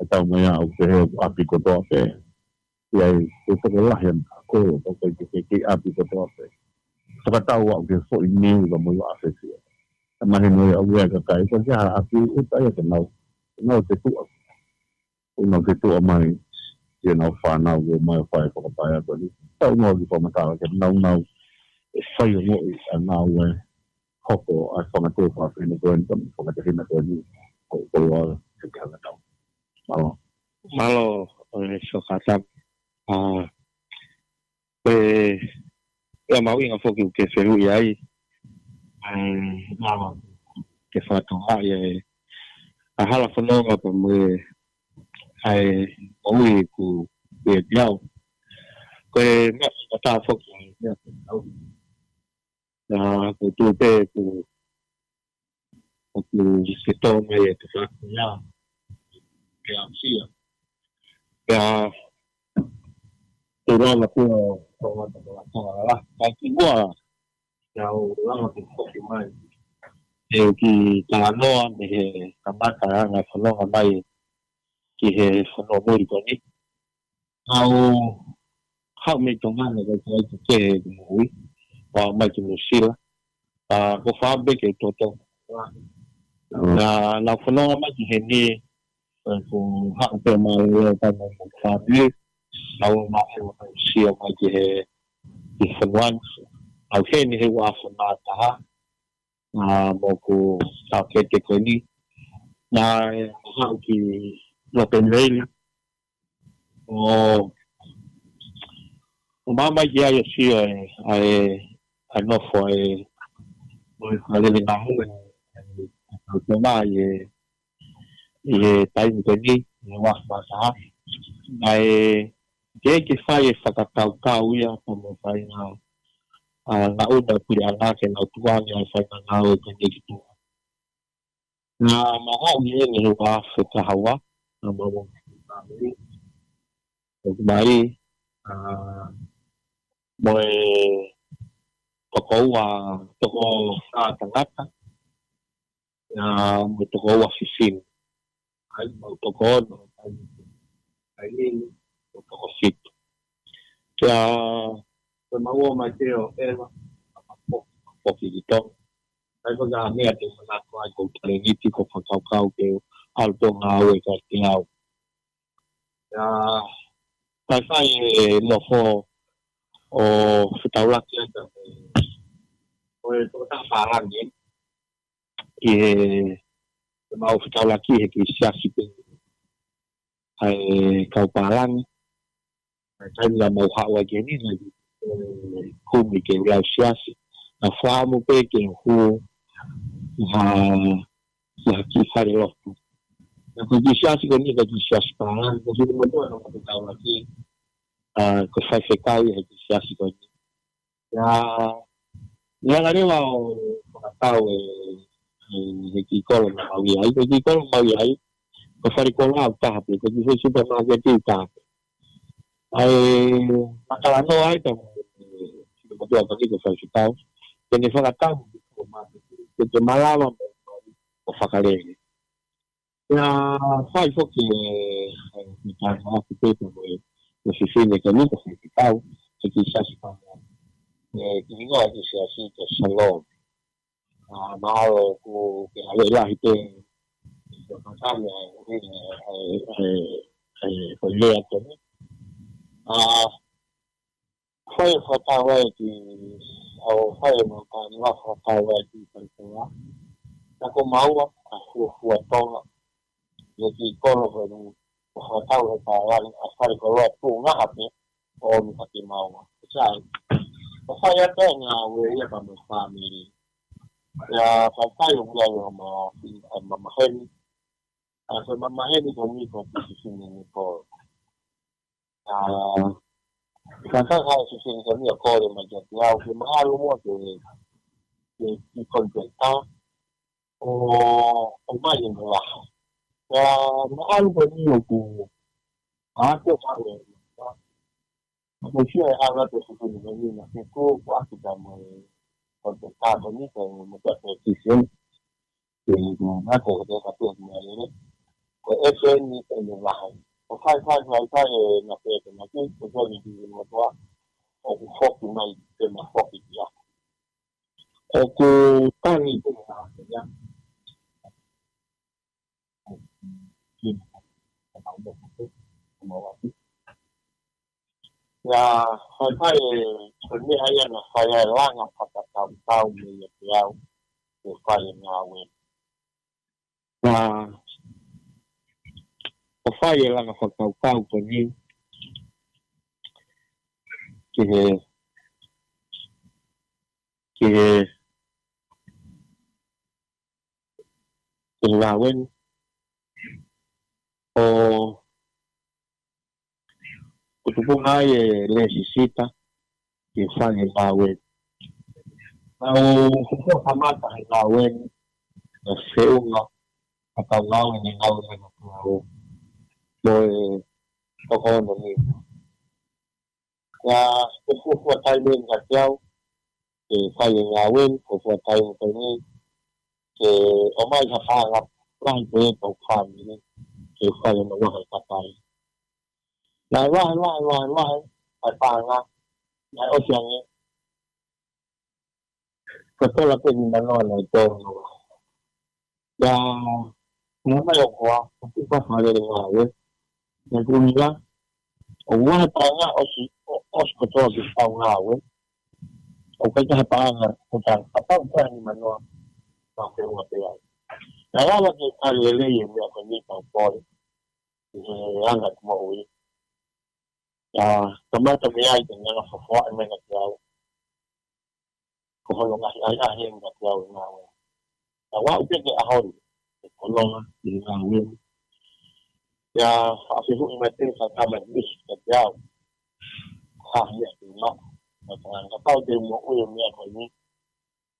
ta mai a o ke api ko to pe ai ko to la hen ko ke api ko to pe ka tau au ke fo i ni ko mo a fe fi ma he no au ka kai ko ja api u ta ya no te tu no te tu mai ye no fa na go mai fa ko pa ya ko ni tau no ki ko ma ta ke no fa yo mo i na we hoko a fa na ko fa ni ko en ko ka te na ko ni ko se ka na tau malo so kata mau inga foki ke feru ai mama ke fatu ai a hala fononga pa mo ai oi ku e diao ko ma ta foki na ko tu pe ku se to me te fatu ya ke amsia ya tu la ku la ki gua ya la ki foki mai e ki talanoa me he kamata na fononga mai ki he fono mo ko ni au hau me tonga le ko ke mo wa mai ki sila ko fa be ke toto na fononga mai ki he ni ko ha pe mai ka mo fa be Now I see my different ones. Okay, ni he wa fa ta mo ko ta ke ko ni na ha ki lo penveli o mama ya yo si ai no foi ale le na ho ko ma ye tai ni wa fa ta ai que fai whakakau ia pa mo whai ngā una puri anake nā tuangi ai whai ngā o te nekitu. Ngā mahau i ene he wā whekahawa, ngā mawa whakahawa. O kumai, mo e toko tangata, mo toko ua whiwhinu. Ai, mo toko ono, ai nini, mo toko whitu. Kia maua mai te o ewa, poki ki tō. Ai waka mea te whanako ai ko tare niti ko whakaukau ke alto ngā ue ka te au. Tai whai e lofo o whitauraki ata o e tōta whārangi i e mau whitauraki he ki siasi pe ai kau pārangi. Tai la mau hawa ke ni kumi ke lau siasi. Na whaamu pe ke hu ha ki whare lofu. Na ko ki siasi ko ni ka ki siasi pārangi. Ko hiri matua na ko tau laki ko whai whekau i he ki siasi ko ni. Ia ngarewa o whakatau he ki kolo na maui ai. Ko ki kolo maui ai. Ko whare kolo au tahape. Ko ki whai supermarket i tahape. Ai makalano ai ta ko tua ka ki ko whai whekau. Tene whakatau ke te malawa o whakarere. Ia whai whoki e tāna aku pepa mo e whiwhine ka nika whai whekau ke ki sasi pāna. Ki ingoa ki siasi ke salon. Mahalo ku ke ale lahi te whakatame ai lea tene. Whai whakatau ai ki au whai mo ka ngā whakatau ai ki whaitua. Na ko maua a hua tonga. Ia ki koro whenu whakatau he ka wari a whare ko roa tū ngā hape o mi hati maua. Sai, o whai ata ngā ue ia pa mo whamiri. Ia whaitai o kia i o mamaheni. A whai mamaheni ko mi ko pisisini ni koro. Whaitai hai pisisini ko mi a kore ma kia ki au ki mahalo mua ki kontreta o mai i mo laha. Mahalo ko mi o ku ate whare. Ko sia e hanga te pisisini ko mi na ki ko aku ta mo kontreta ko mi ko mo ta te pisisini. Ke nga ko te ka te mi a ko FN ni te mo laha. O whai e na pēte na ki, ko tōni ki mo toa, o ku whoki mai te ma whoki ki a. O ku tangi te nga te ia. Ia, whai e, ko ni aia na whai e langa whakatau tau me ia te au, te whai e ngā ue. Ia, o whai e langa whakatau ko ni, ki ngā wen, o kutupunga e lesi sita, ki whai e ngā wen. Na o kutua kamata e ngā wen, na whiunga, kakau ngā wen e ngā wen e ngā wen. Mo e toko ono ni. Ia, ko fua tai wen ka te au, ke whai e ngā wen, ko fua tai wen ka ni, ke o mai ka whanga, rai ko e tau whamiri, ke whai e na wahe ka tai. Nai wahe, ai whanga, nai ofiangi, ko tola te ni manoa nei tōna wa. Ia, ngā mai o kua, ko tuka whare ngā wen, ne kumila, o wa pa nga o ko to ki pa nga we o ka ta pa nga ko ta pa pa ni mano pa ke wa pe ai na wa ki alele ye me ko ni pa po anga mo we ya tomata me ai nga na fo me nga ya ko ho nga ai nga ya nga we na wa pe ke a ho ko lo nga we ya asi hu mete sa kama bis ya ha ya no na ka pa de mo u me ko ni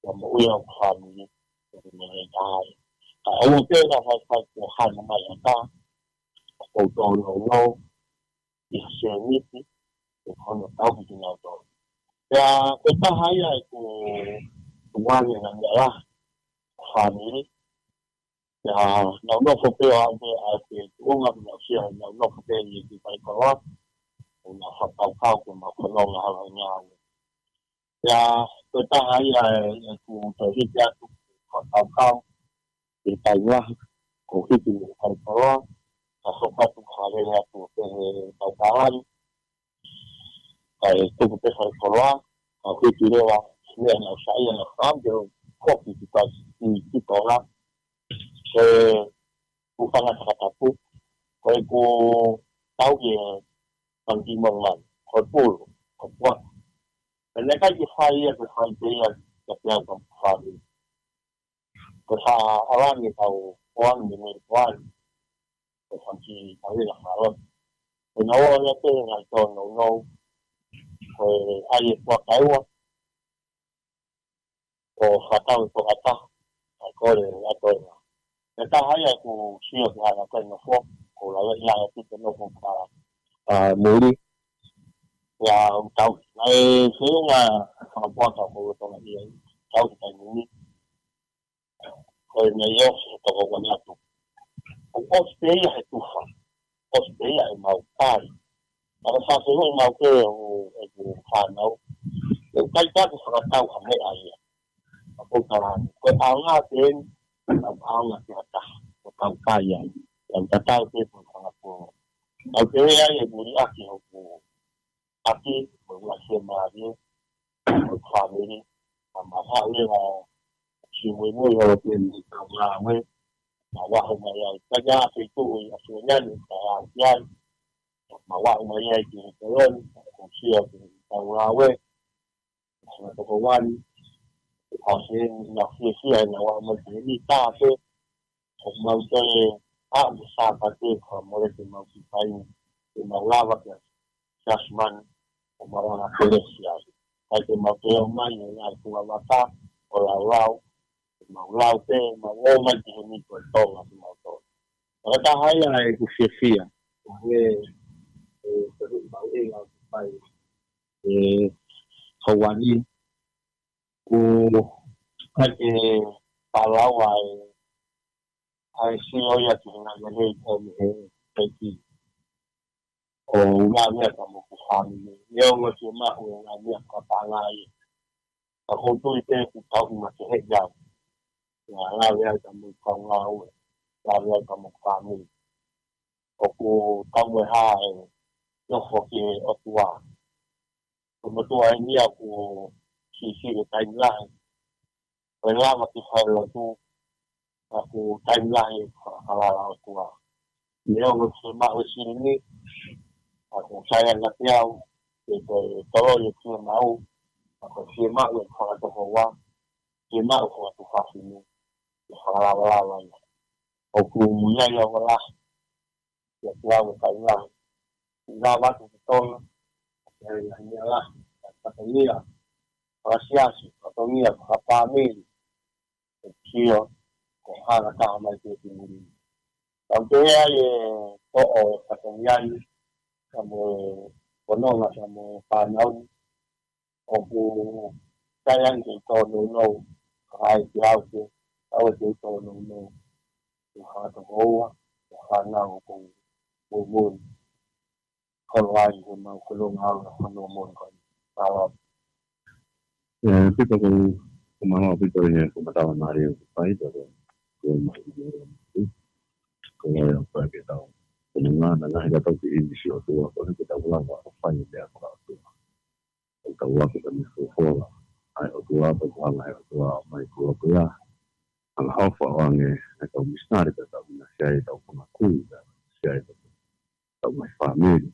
mo u ya ha ni mo le dai o pe na ha sa ko ha na ma ya ta o to no ya se ni ti ko no ta ku na to ya ko ta ha ya ko wa ni na ya ha ni ya no fo pe a ke unga na sia no fo pe ni ki pai ko na fa pa ko ma ko no la ha nya ya ko ta ha ya ku to hi ya ku fa pa ki pai wa ko hi ki ni ko ka so pa tu ha le ya ku pe pa pa wa ai tu pe fa ko ka hi ki le wa ni na sa ya na fa de ko ki pa ki ko la upang at katapu ko ko tao ye ang timang man ko pulo ko po na ka ji fire ko fire ya ya ko fire ko sa awan ni tao kuan ni kuan ko santi tao la haro ko no ya te na to no ko ai ko tao ko hatang ko ata ko le ato ta haya ku sio na ka no fo ko la ya ti no ko para muri ya tao ai su nga fa po ta ko to na dia tao ta ni ko ne yo to ko na tu ko ste ya tu fa ko ste ya ma pa para sa su ma ko ko fa no ko ta ko sa tao ha me ai ko ta ko ta nga ten ang nakita ko tang kaya yang tatao ko po ang kaya ay buri aki ko aki mo siya mari ko family ang mahali na si mo yo tin ang lawe mawa ko maya kaya ito ay asunyan kaya yan mawa ko maya ko ko siya ang lawe sa tuwan kasi nakisiya na wa mo ni ta pe mo te a sa pa te mo le mo si pai mo lava que jasman mo na polícia ai te mo te o mai na ku wa ta o la lao te mo ma ti ni ko to la mo to ora ta hai ai ku fia we te ba e la pai hawani ku ake palau ai sio ya tuna le ko me ki o una me ka mo ku family yo mo ti ma o na me ka pa lai a ko tu te ku ta ma ke he ya la ya ka mo ka nga o la ya ka mo family o ku ta mo ha yo fo ki o tua ko mo tua ni a ku si de timeline wala makifalo tu aku timeline halala tua leo ngusema usini aku sayang ngatiau itu tolo itu mau aku sima yang kalau tu hawa sima aku tu fasini halala aku punya yang lah ya tua timeline ngawa tu tol ya lah katanya Asiasi atau ni apa ni sio ko hala ka mai te ni aunque hay o katanya como kono na como panau o ku sayang ke to no ai yao ke au ke to no ha to ho ha na ko mo ko lai ko ma ko lo ha no mo ko ala kita ko kumama pito niya kumatawan na rin yung paito ko may ko yung pagkitaw Penengah na ida tau ki isi o tua ko kita ulang wa fai dia ko tua. Tau wa kita ni fo ai o tua to ai o tua mai ko tua. Ang hafa wange na tau misnari ta tau na sai tau ko na ku da sai tau mai family.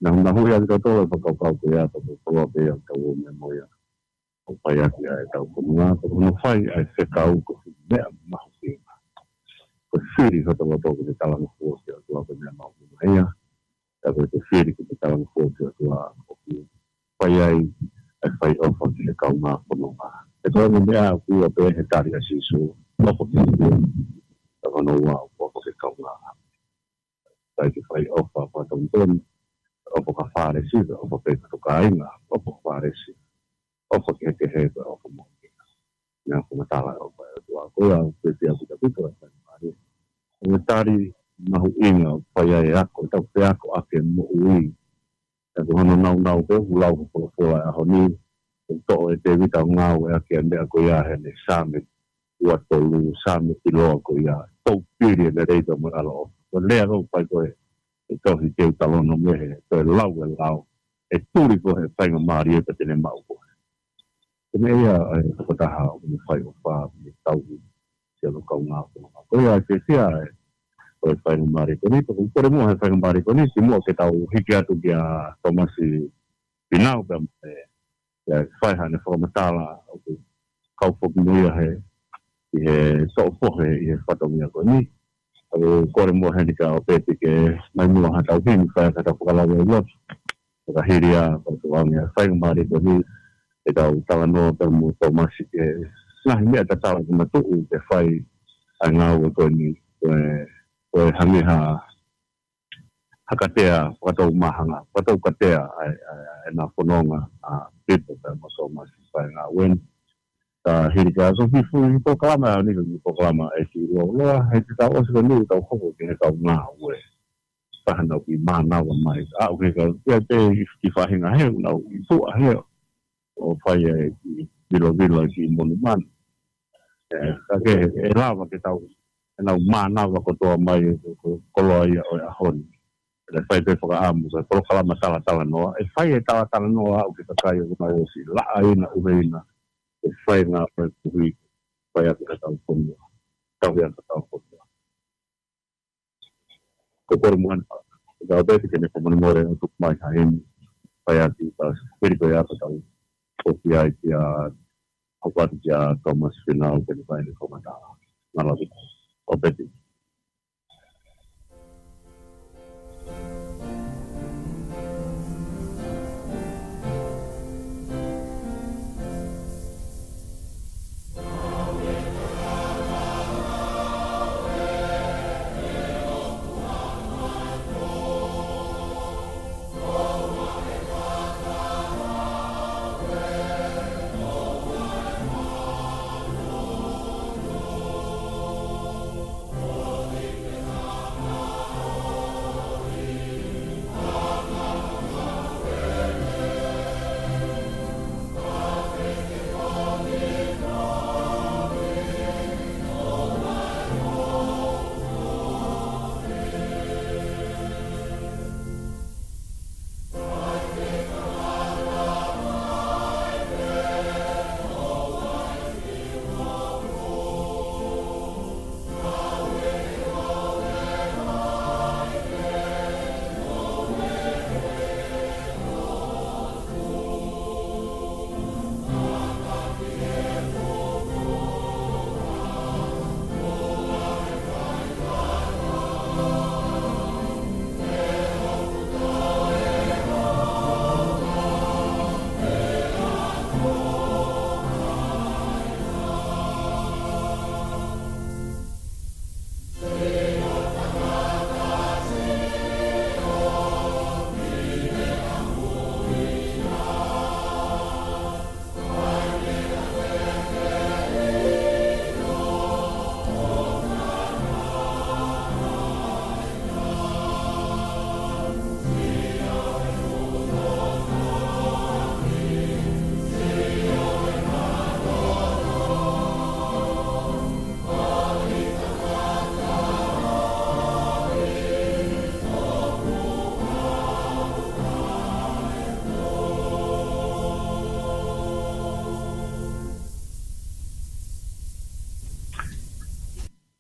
Na hu ya ka to pa ka ya to ko pe ya tau me mo ya. O pa ya ki ai tau ko na to no fai ai se kau ko me ma ko siri ko to ko te tala no fo ya to ko me ma ya. Ta ko te siri ko te tala no fo ya to ko pa ya ai fai o fo se kau ma ko no ma. E ko me ya ku o pe he tari a sisu no ko te ta ko no wa ko se kau ma. Tai ki fai o fa pa ton o ka fare si o pe to ka inga o fare si o ke he o mo na ko matala o pa ko ya pe te aku ta ko mari o tari na hu inga pa ya ya ko ta pe ako ake mo ui ta ko no na pe ulau ko a honi to e te vita nga o ake ande ko ya he ne same wa to lu same ti lo ko ya to piri le re to mo alo ko le ko pa ko e tohi te utalono mehe, to e lau, e turi ko he whainga maari e ka tene mau ko. Tene ea e whakataha o ni whai o wha, ni tauhi, se alo kau ngā ko. Ko ea te sea e, o e whainga maari ko ni, toko kore mua he whainga maari ko ni, si mua ke tau hiki atu ki a Tomasi Pinau ka e whaiha ne whakamatala, o ke kau whokimuia he, i he so pohe i he whatongia ko ni, o kore mo handika o pete ke mai mua ha tau hini whaia ka tau whakalawe o lot. Ka hiria, ka tau angia whainga maari ko ni, e tau tawanoa tau mo tau masi ke nahi mea ta tawa ki matuu te whai ai ngā ua koe ni, koe hangiha hakatea whakatau mahanga, whakatau katea ai nā whanonga a pipo ka mo tau masi whai ngā wen. Ta hirika so fifu i to kalama ni ko kalama e si loa he ta o se ni ta ho ke ta na we pa na ki ma na wa mai a o ke ka te ki fa hinga he na i fu a he o fa ye bilo ki monument ka ke e lava ke ta na ma na wa ko to mai ko lo ia o a hon le fa te fa amu ko kalama tala no e fa ye tala no o ke ka yo mai o si la ina u veina e whai ngā whai puhi whai atu ka tau whonua. Tau hea ka tau whonua. Ko kore muan, ka bete ke ne whamani more o tuk mai ha heni whai atu ka whiriko e atu tau whoki ai ki a hopati ki a Thomas Finau ke ne whai ne whamata. Ngā lawi, o bete.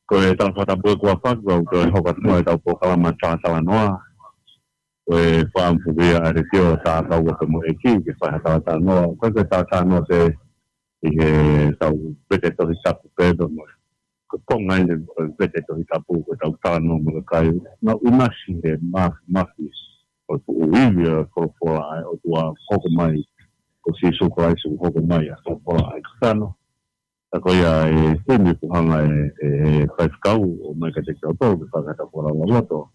Koe tala whatapu kua whakau, koe hoka tua e tau pokala ma tātala noa. Koe whaampuria a re tio tātau waka mo e ki, ke whaha tātala noa. Koe tātala noa te i he tau pete tohi tapu pedo mo. Ko konga ine pete tohi tapu, koe tau tāla noa mo kai. Na unasi he mafi. O tu uiwia korofola ai, o tua hoko mai. Ko si suko ai su hoko mai a korofola ai. Kano. Tako ia e tini puhanga e whaifkau o mai ka te kia tō ki whakata pora wa loto.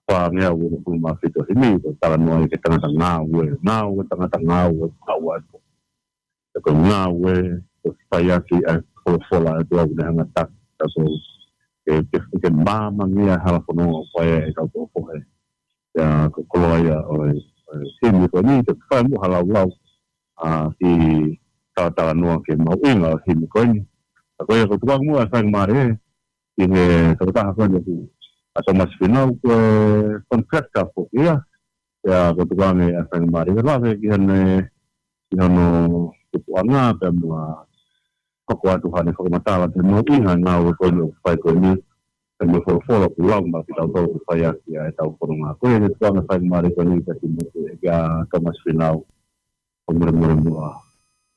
Wha mea uru pui ma whito himi, ko tala noa i ke tangata ngā ue. Ngā ue tangata ngā ue tau atu. Tako ngā ue, ko whaiaki a kolofola e tua kune hanga tak. Tako ke māmangia halafononga o whaia e kau tō pohe. Ia ko koloa ia o tini ko ni, te whaimu halau ki tala noa ke mauinga o himi koini. Ako ia ko tuang mua sang mare i he tawataha koini ku a Thomas Finau ko contractor po ia. Ia ko tuang e a sang mare. Ia lawe ki hano tupuanga pe mua koko atu hane whakamatala te mauinga ngā o koini o whai koini. Te mua whakawhola ku lau ma ki tau tau ku whai aki a e tau koronga. Koe he tuanga sang mare koini ka timutu e kia Thomas Finau. O mure mua.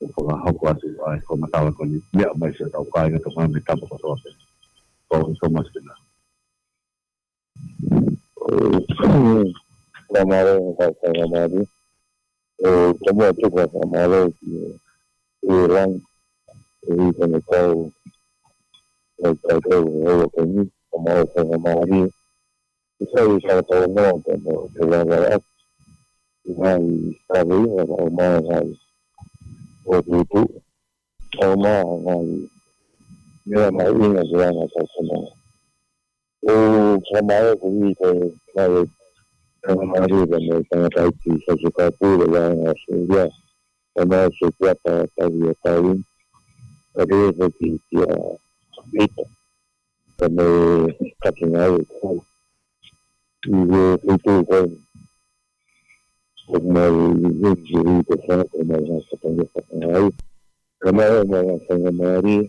Whaka hoko atu ai ko matawa ko ni mea mai se tau kai ka mai me tapa ko soa pe. Ko so much pena. La mare ka la mare. Como tu ka la mare e ran e ko ne ko ko ni como ka la mare. Isso é o que eu não tenho, eu vai saber o mais o tudo o mais meu mais ainda já na passada o trabalho comigo vai na Maria me tem a que se ficar tudo lá na Síria como se trata de estar para que a vida como caminhar e tudo como eu diria que foi como essa coisa aí como a Maria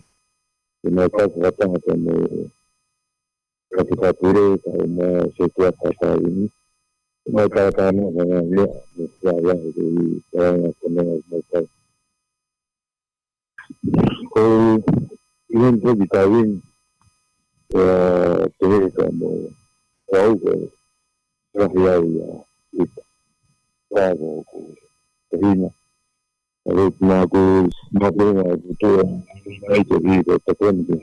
e na casa da terra como capitatura como se trata aí mas cada ano vai já e como o even que está bien tener como algo racial y algo terreno a ver como no puedo todo hay que vivir te cuento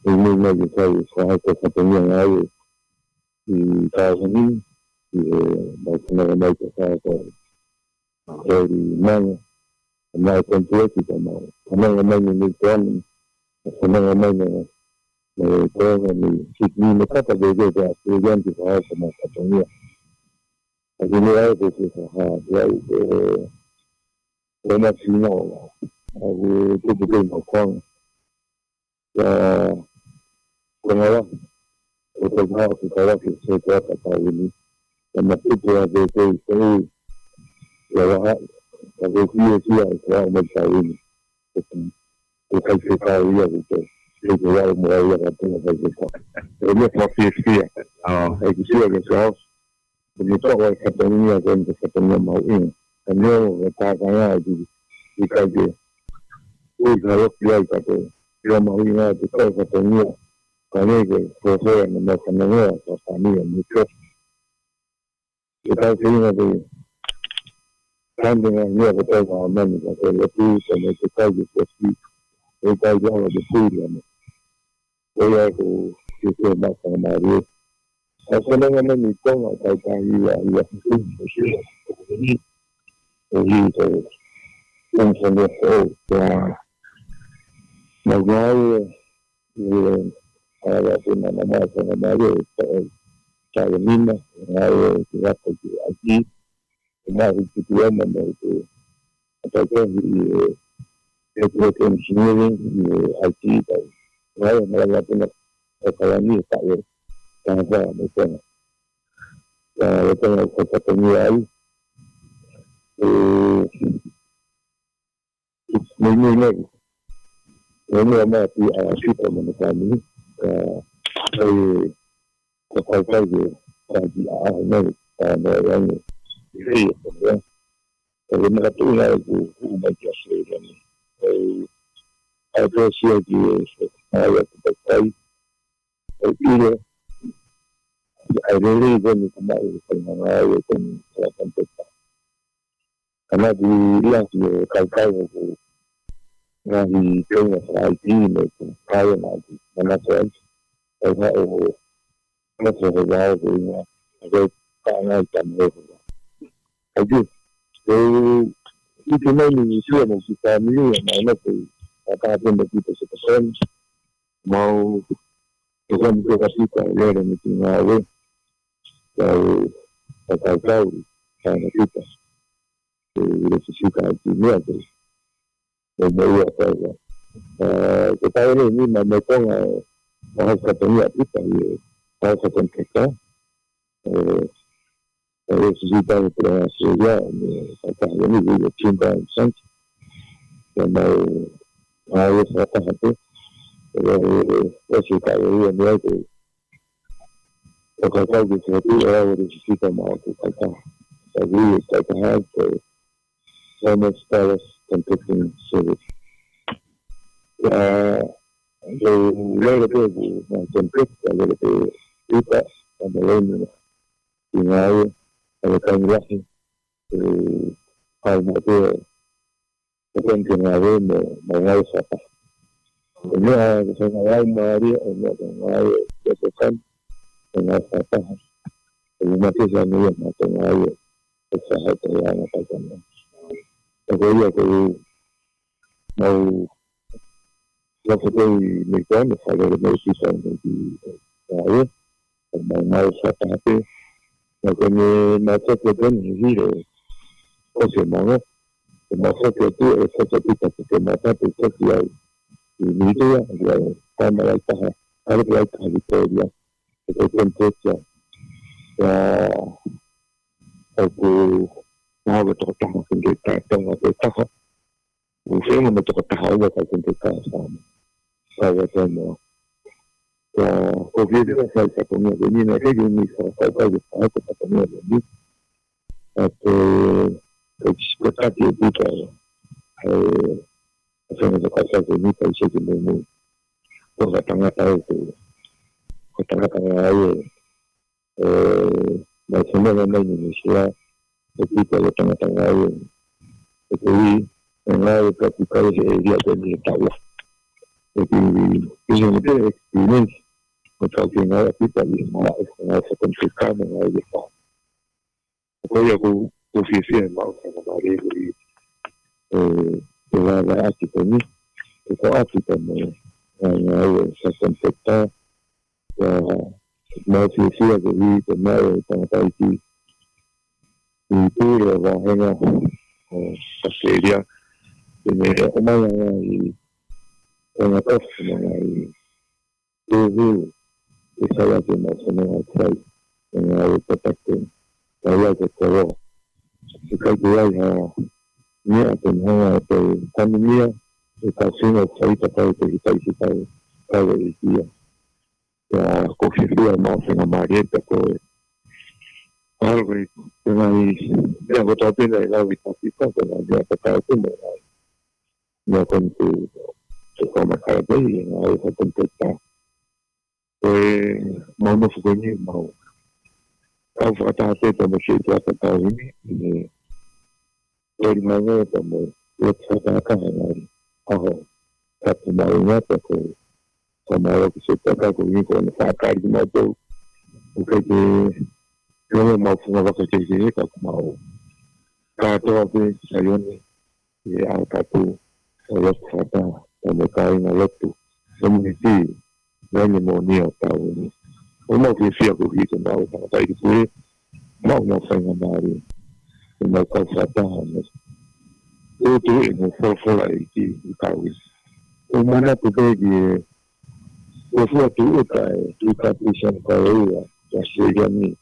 y muy necesario saber que tenía algo y cada uno y no hay que saber el mañana mai completo como mai no plano como mai no todo ni me trata de estudiante para como compañía así me da que se ya una sino algo que tengo con ya como va o trabajo que para que se trata para venir como tipo de que trabajar a ver si hay más ahí que se caía que llevar una vida para pero no es fácil hay que ser que sea porque todo el que tenía que tenía más bien también está ganado y que usa los que hay que yo más bien de todo que tenía con ellos que fue en la familia mucho y tal que también hay nuevo todo amén que lo que se me cae que sí el callado de furia voy a que se más a María hace no me ni toma que ahí y un solo ya no y a la semana más a María ya de misma que aquí más estudiando hasta que creo que engineering y IT no la pena para mí está bien muy bueno yo tengo que tener ahí muy muy muy más y así como me sale Kukai kaji ahmed yang ini ya kalau mereka itu baca sendiri ada siapa saya kukai itu ada lagi yang kembali dengan itu akan tetap karena di lihat di kai itu yang itu IT itu kaya lagi mana saya Masa berjaya punya ada tangan tambah. Jadi itu memang isu yang kita milih yang mana tu kata apa yang kita sekarang mau bukan kita lihat yang itu ngawe kalau kata tahu karena kita sisi ini ada yang apa ya kita ini mereka bahas katanya kita saya akan kita sisi dari Australia kata ini juga cinta insan yang harus apa itu sisi dari yang itu kata gitu itu dari sisi mau kata jadi kata ada sama status competing service lalu itu tempat lalu itu kita sambil tinggal ada kandidat hal itu bukan tinggal mengenai siapa ini saya mari untuk mengenai kesan dengan siapa masih saya yang mengenai kesehatan yang apa saja jadi aku mau waktu mereka misalnya mereka di saya mau siapa tapi makanya masa kemudian ini oke mana masa itu seperti kita masa itu yang ini tu yang sama mereka ada mereka itu dia itu kontes ya aku mau bertemu dengan kita dengan kita mungkin untuk tahu apa yang kita sama saya semua COVID itu saya punya ini nanti ini saya punya ini atau kita kita saya nak ini saya ini kita tengah-tengah itu tengah-tengah macam mana Indonesia kita tengah-tengah itu yang kita dia jadi tahu jadi ini experience macam mana kita malah seperti kami kita aku posisi mau sama dari dengan kita ini kita mau sesuatu masih siap jadi kemarin tentang itu bahaya Australia ini orang yang apa mengenai itu saya cuma senang saya mengenai tetapi saya kecewa jika dia ni akan apa kami kita semua saya tahu kita tahu dia ya kofi dia mau sama Maria tapi algo dengan dia betul betul la kita dengan dia tahu mengenai ya tentu como cada día hay que contestar mau nafugani mau kau kata apa masih kita tahu ini dari mana kamu lihat kata hari kata malunya aku sama orang kita kau ini kau nak cari macam bukan kalau mau semua kerja ini kau mau kata apa saya ni ya kata saya kata sama kain alat tu komuniti dan pneumonia tahu ni mau visi aku itu tahu kata itu mau nak sangat mari mau kau kata itu ini for lagi tahu mana tu dia sesuatu kita bisa kau ya jadi ni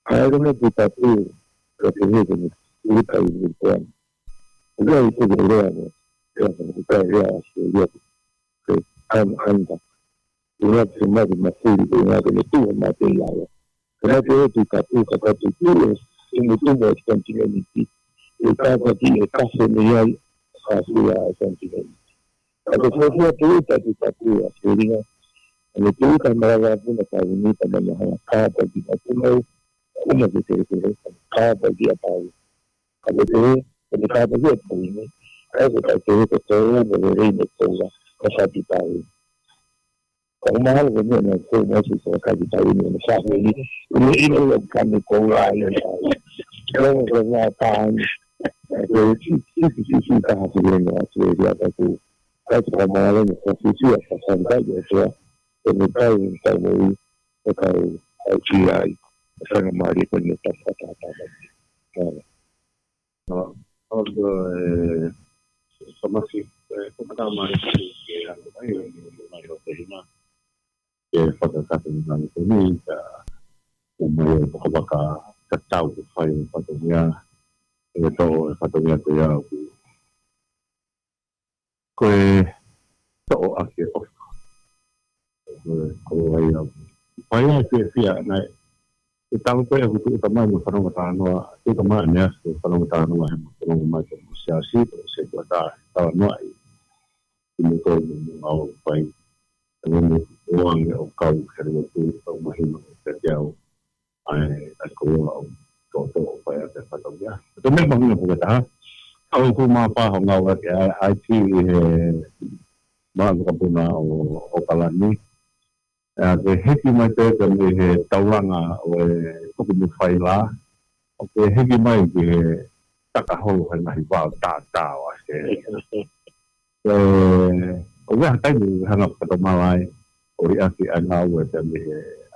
ada kita tu ketemu dengan kita itu kan itu berbeda ya kita ya anda. Una semana de masuri, una de tu material. Karena dia kata itu semua continuity. Kita bagi kasih dia hasil continuity. Kalau sesuatu itu tadi satu hasilnya. Kalau itu kan mereka pun akan ini pada masyarakat bagi kita semua kita bagi apa. Kalau itu kita bagi apa ini. Kalau kita tahu boleh ini tahu masa kita tahu. Kalau mahal punya nak masih kita tahu ini masa ini kami kolah yang tahu. Kalau kenyataan sisi hasilnya dia tu. Kalau mahal ni sisi apa sampai dia mereka yang tahu CI sangat mari punya kata-kata. Kalau masih pertama yang terima pada saat ini umur apakah kacau file patungnya itu patungnya tu ya kue to akhir kalau yang file sia naik kita pun yang itu utama yang perlu itu temannya perlu perlu macam siasi proses kita tahu nuai ini tu mau file dengan orang yang kau cari waktu atau mahir terjauh, aku kau upaya terpatungnya. Itu memang nak berkata, kalau aku apa orang awak IT bahagian kapuna o kalani, ke heki macam kami tawang aku punya file, ke heki macam ke tak tahu hendak hibat tak wah tahu hangat pada malai ori aki anau dan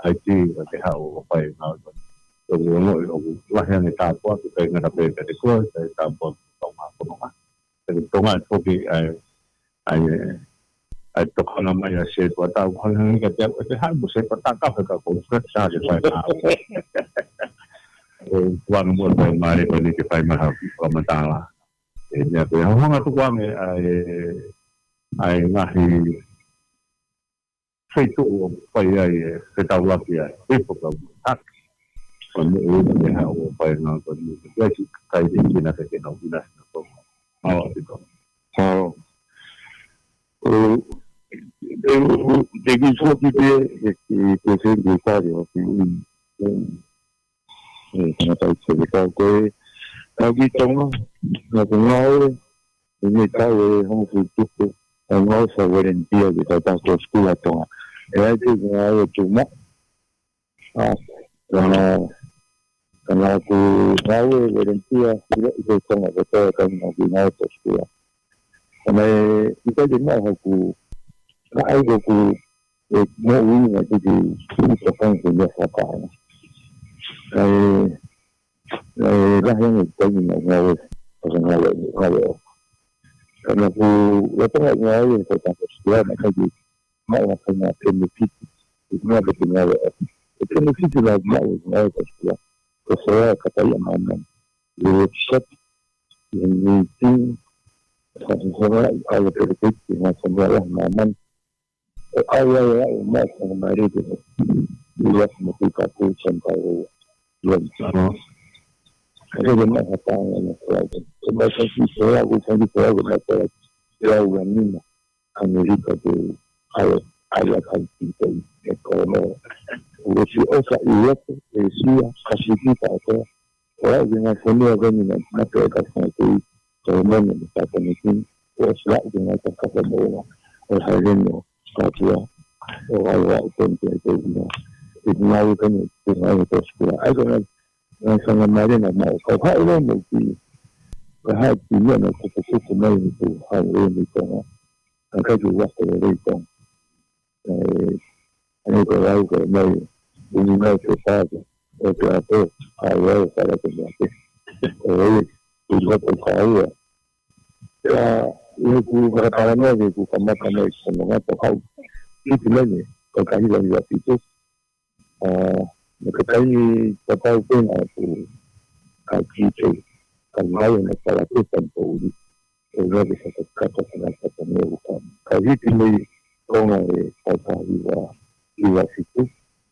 IT ke hau apa yang so lah yang kita buat kita nak dapat dari kuat kita buat tonga kopi ai toko nama ya saya buat tahu hal yang kita kita harus saya bertangkap ke kau saja saya uang buat mari bagi kita mahal komentar ini aku yang orang tu uang ai ngahi feito pai ai tahu lagi ya itu kan tak kalau ini hal pai nak bagi jadi kai di nak ke nak bilas tu awak itu jadi semua kita present di sana ini kita cerita lagi tengah ini tahu hong itu ang sa volunteer kita sa school ato nga itu nga cuma kana ko tahu volunteer itu nga betul kan nga sa school kana kita din ako ay ko mo nga di sa pang niya sa pang lahang ito nga karena aku lepas ngawin saya tak sekolah nak kaji mau kena benefit itu ada benefit lah mau ngawin sekolah saya kata yang mana website yang meeting semua ada benefit yang semua lah mana awal masa kemarin itu dia mesti pakai sampai yang sama ada banyak apa yang terjadi. Sebab saya aku berkata jauh ni Amerika tu ayat kita ekonomi. Urusi osa ia Asia Pasifik atau orang dengan semua orang mereka itu semua mereka mungkin osa dengan kata bola orang Asia orang itu mau kan itu sekolah. Aku sa mari na mau ka ilo mo ti ka ti na ko mai tu ha ni ko ka ju wa ko ri ko ani ko ra ko mai ni na ko sa o ka to a wa sa la ko ya ni ko ka ya ni ku ka ta na ni ku ka ma ka mai ko na to ka ni ti ni ko ka hi ya ti tu Makatay kapag pun aku kaji kalau nak lakukan pun, orang bisa kata kata kata bukan. Kaji ini 講係大家要是都，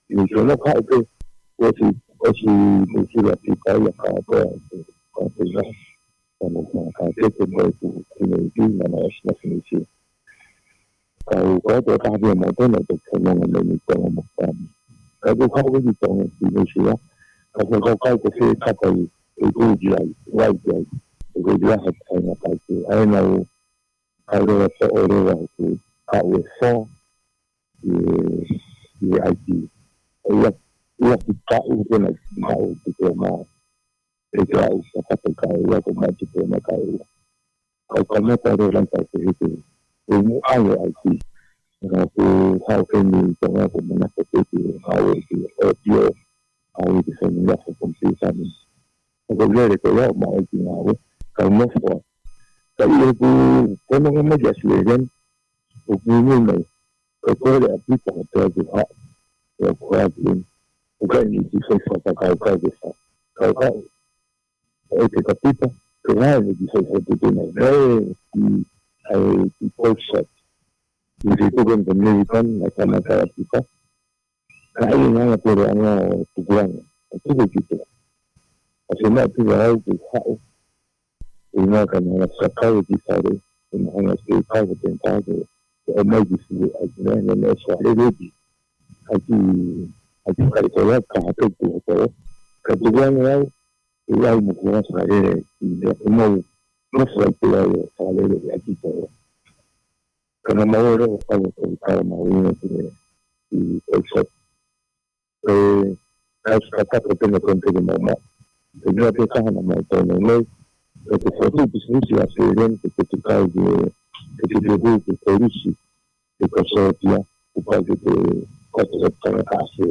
你做得快啲，我是冇事啦，自己入下都係講對啦，但係講下即係佢做佢啲人係乜嘢事，就嗰個大嘅冇得嚟就成日嚟講嘅目標，嗰個靠嗰啲講係咩事啦？佢個街嗰些卡係佢都住係歪嘅，佢而家係睇下大嘅，喺度喺度做我哋話佢靠會疏。di IT. Ia kita pun nak tahu kita nak kerja apa terkait apa kita nak tahu. Kalau kamu tahu lantai itu, ilmu IT. Aku tahu kini jangan aku nak seperti itu audio, itu semua komputer ni. Aku boleh kalau mau itu kalau mau kalau aku kalau mau jadi legend, aku ni我哋啲同學嘅話，有跨境，我跟你啲細細個教嘅時候，教我哋個啲咧，佢係你啲細細啲嘅嚟，係啲 process，你哋都跟咁樣講，嚟講嚟講啲個，係因為我哋我不慣，我都會記得，而且呢啲嘢會考，因為可能我實考嘅啲細嘅，然後我哋考嘅點考嘅。我咪就是係咧，你所謂呢啲係計咗一價都做咗，佢點樣咧？佢有冇講曬咧？冇乜所謂嘅，曬咧嚟知咗。可能冇咧，我睇冇呢啲誒，係佢真係講嘅冇乜，佢呢啲可能冇到咧，佢所做嘅事係雖然佢搞嘅。que se deu que foi isso que passou dia o pai que coisa para a casa eu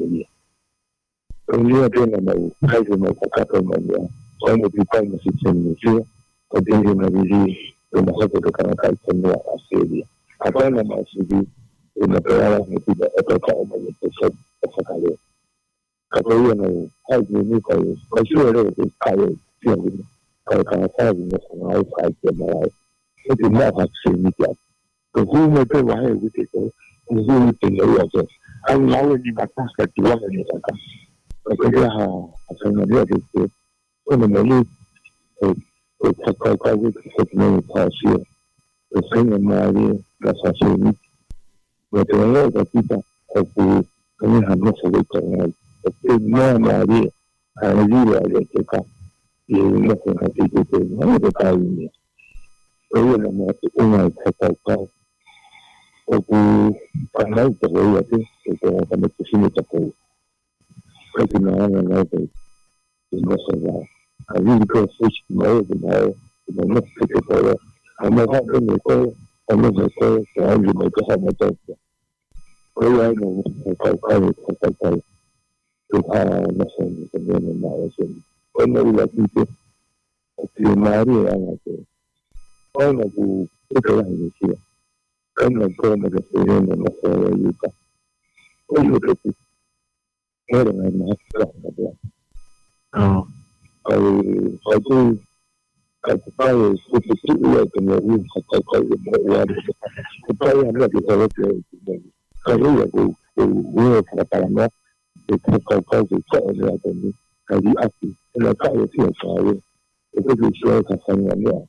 ia ter não mais uma coisa não quando o pai me disse isso eu tenho uma visão uma coisa que eu quero fazer a série agora não mais se uma palavra me diz é para o meu pessoal para fazer agora não aí me foi mas eu era que caiu sim para fazer uma coisa que mais一定冇法子呢啲，佢好咪即係話係會跌到，佢會定到嘅啫。係攞嘅啲物質係點樣嘅嘢㗎？佢啲係成日呢個嘅，因為冇呢佢會點樣拍攝，佢成日買啲嘅拍攝呢，或者我就知道佢會咁樣係乜所謂講嘅，佢咩買啲係呢個嘅嘅價，要乜嘢係自己嘅，我哋介意嘅。所以呢，我係睇到我本來就會有啲，其實我哋之前就做，佢哋呢，我哋點樣說啊？係呢個事情冇，冇乜嘅做啦，係咪開緊美國？係咪美國？仲有美國係咪做嘅？佢喺度係睇，佢怕乜嘢咁樣嘅嘢先，佢冇有啲嘅，佢買啲嘢嚟嘅。可能會一個人嘅事，可能個咪嘅事咧，咪乜嘢要㗎？我要嘅事，可能係乜嘢嘅？係都係翻嚟，佢哋知道咁樣會係冇話，佢當然係啲好嘅，係因為佢係大人啦，佢就做咗咁，係啲壓力，因為教育先係嘅，佢哋需要佢成人嘅。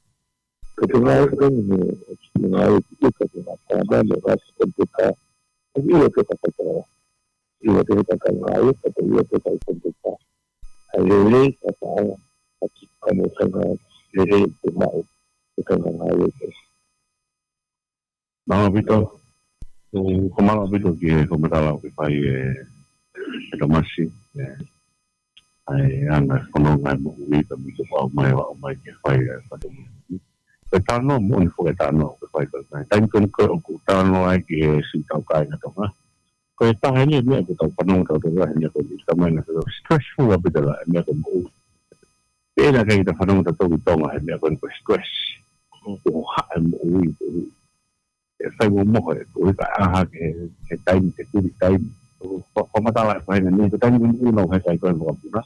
Ketika kan mengalami itu karena mereka ketika ini kita kata ini kita kenal atau ini kita ketika hari kata kamu sangat jadi mau kita kenal itu. Nah, betul. Kemarin betul ke komentar wifi itu masih ya. Anak penonton mau itu bisa mau wifi pada Tano mo info tano pa pa. Time ko tano ay si tao kaya na to ha. Kaya tayo niya ko panong to niya ko kamay na to stressful ba dala niya ko mo. Kaya kaya ta panong to ito nga niya ko stress. Ko ha mo uwi. Sai mo mo ko ta ke time ke time. Ko matala pa na ni time mo no ha sai ko mo ba.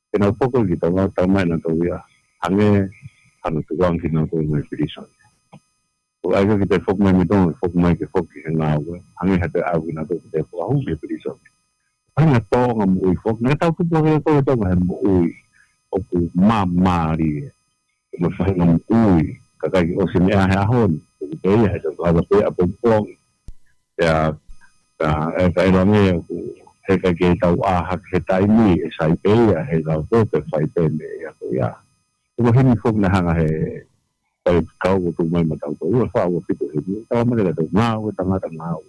Kaya po ko dito nga tama na to ya. Hange ano tuwang kinako ng expedition. ai ka te fok mai mi tong fok mai ke fok ke ngau hangi hate au na to te fok au me priso ana to ngam ui fok na tau tu to ngam ui o ku mamari mo fa ngam ui ka ka o se me a hon te ia to ka pe a pong ya ka ka ro me ku he ka ke tau a hak he tai ni sai pe ya he la to te fai pe me ya to ya ko he ni fok na hanga he ai kau tu mai matau tu fa o fitu he ta ma le tu ngau tanga ngau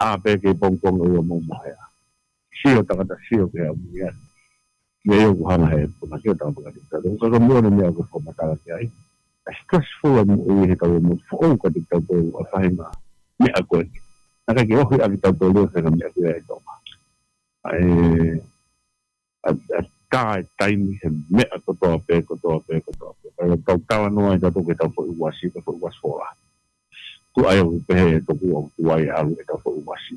a pe ke pong o mo mai sio tanga sio ke a mu ya me yo ku hana he ko na ke ta ba ka ta ko mo ne me ko fo mata ke ai stressful mo he ka mo fo ko ti ta ko a fa ma me a ko na ka ke o a ta ko lo se na me ke ai to ai kai time he me ko to pe pero to ta no ai to ke ta fo wasi ko fo was fora tu ai o pe to ku tu ai a lu ta fo wasi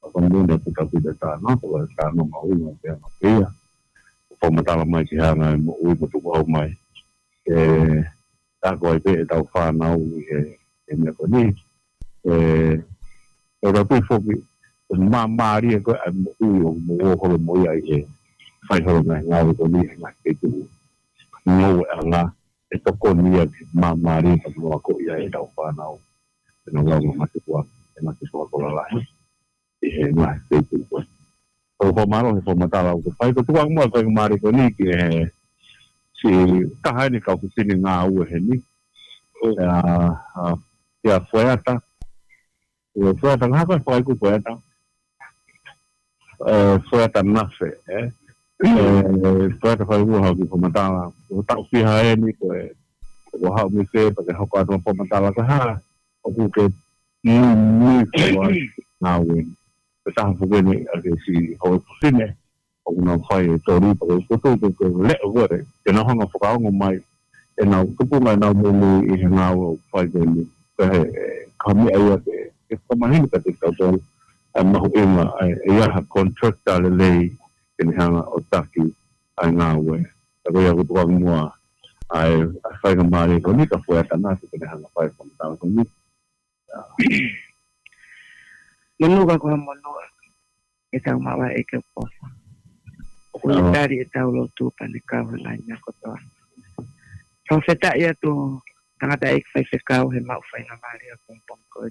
ko no ne ta ta no to ta no ma u no pe no pe fo mata la mai ki hanga mo u mo tu ko mai ta ko pe ta fa na u e me ko ni ora tu fo ki ma ri ko u mo ko mo ai fai ho na ngau ko ni na ke tu no anga e to ko ni ma ri pa no ko ia e tau pa na no ngau ma te ko la e ma te tu ko o malo e mata la ko fai ko tu mo ko ma ri ko ni ki si ta ha ni ka ku si ni ngau he ni ya fueta nga ko fai ku fueta na fe fueta fai wo ha ki mata o ta fi ha ni ko o ha mi fe pa ke ha ko to mata la ka ha o ku ke ni ko na we ta fu ke ni a ke si ho fi ne o no fai to ri pa ko to le o re ke na ho no fa ngo mai e na ku pu mai na mo i nga o fai ke ni ka mi ai e ko ma ni ka te ka to ma ho e ma e ya ha contract ale le in hanga o taki ai ngā ue. Ta koe aku tukang mua ai whai ka maare ko ni ka fueta nā te kene hanga whai whamatau ko ni. Manu ka kua manu e tau mawa e ke posa. O kua tari e tau lo tūpa ni kau he lai nga kotoa. Kau wheta ia tu tangata e whai whekau he mau whai nga maare a pongpong koe.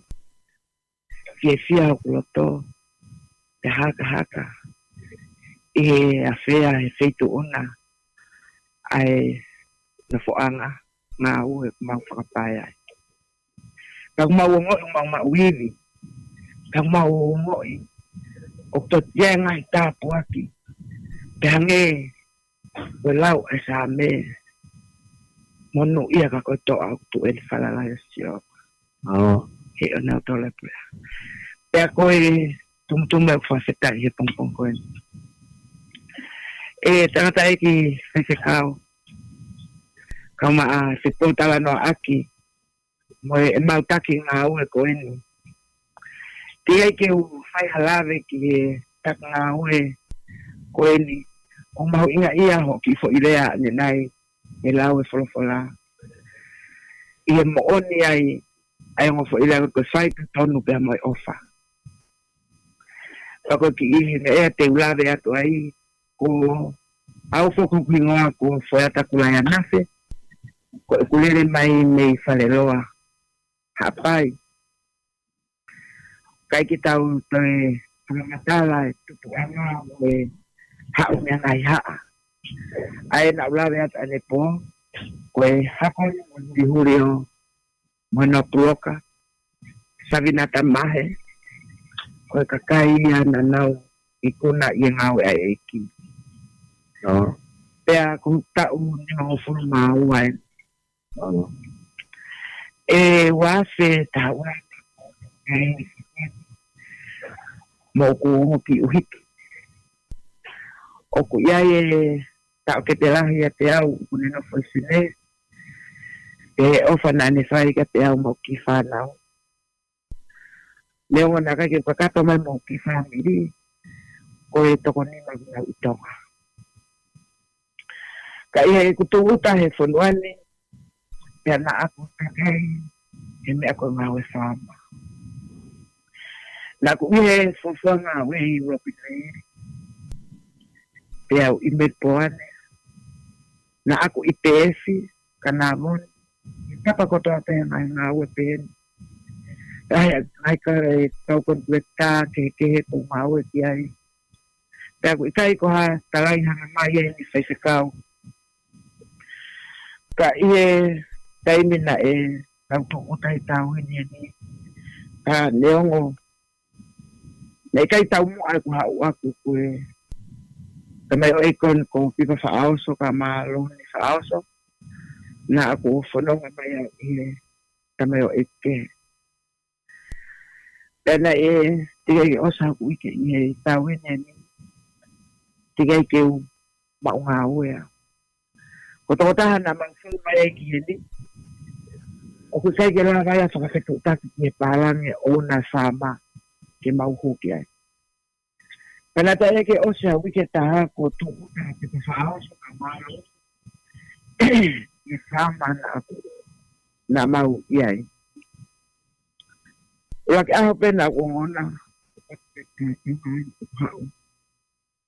Fie fia o kuloto te haka. E a fea e feito ona ai na foanga na u e mau whakapai ai. Kau mau uiwi. Kau mau ngoi. O to tienga i tāpu aki. Te hange we lau e sa me monu ia ka koe toa tu e whalalai sio. He o nau tole prea. Pea koe tumtume o whawhetai he pongpong koe. E tangata e ki whekau. Kau maa se pōtala no aki. Mo e mautaki ngā ue ko enu. Tia i ke u whai halawe ki e tak ngā ue ko eni. O mahu inga ia ho ki fo ilea ne nai e lau e wholofola. I e mo oni ai ngo fo ilea ko whai ka tonu pia mo e ofa. Ako ki ihi me ea te ulawe atu ai ko au foko kuingoa ko foiata kulaya nafe ko kulele mai mei faleloa hapai kai kitau te matala tutu ana e hau me ngai ha ai na ulawe ata ne po ko hako di hurio mono proka savinata mahe ko kakai ana nau ikuna ingau ai ki no pea kung tau ni mga furumauan wafe tawa mo ko ki uhit o ku iae tau ke te lahi a te au kunino fosine ofa nane whai ka te au mo ki whanau leo ngana ka ke pakato mai mo ki whamiri ko e toko ni mai i tonga. Ka ia e kutu uta he whanuane, Pea na aku takai, he me ako ngawe whama. Na ku ihe whawhanga wehi ropi nei. Pea i me poane. Na aku i teefi, ka nā moni. Tapa kotoa pea ngai ngawe pēni. Ai ka e tau kontueta ke he tō ngawe ki ai. Pea ku i kai ko ha talai hanga mai e ni whaisekau. Ka ie taimina e tau tō utai tau hini ni. Ka neongo. Nei kai tau mo ai ku hau aku koe. Ka mai o ikon ko pipa whaaoso ka malo ni whaaoso. Na aku whanonga mai au ie. Ka mai o ike. Tēnā e tiga i osa aku ike ie tau hini ni. Tiga i keu maunga ue. Ko tō taha na mangsu mai e ki hini. O ku sai ke la vai a whakawhetu taki ki e pālangi o na whāma ke mauhu ki ai. Pēnā ta e ke osa wike taha ko tōku taha te whaaoso ka mālo. I whāma na aku na mau i ai. Ua ke aho pēnā o ngona.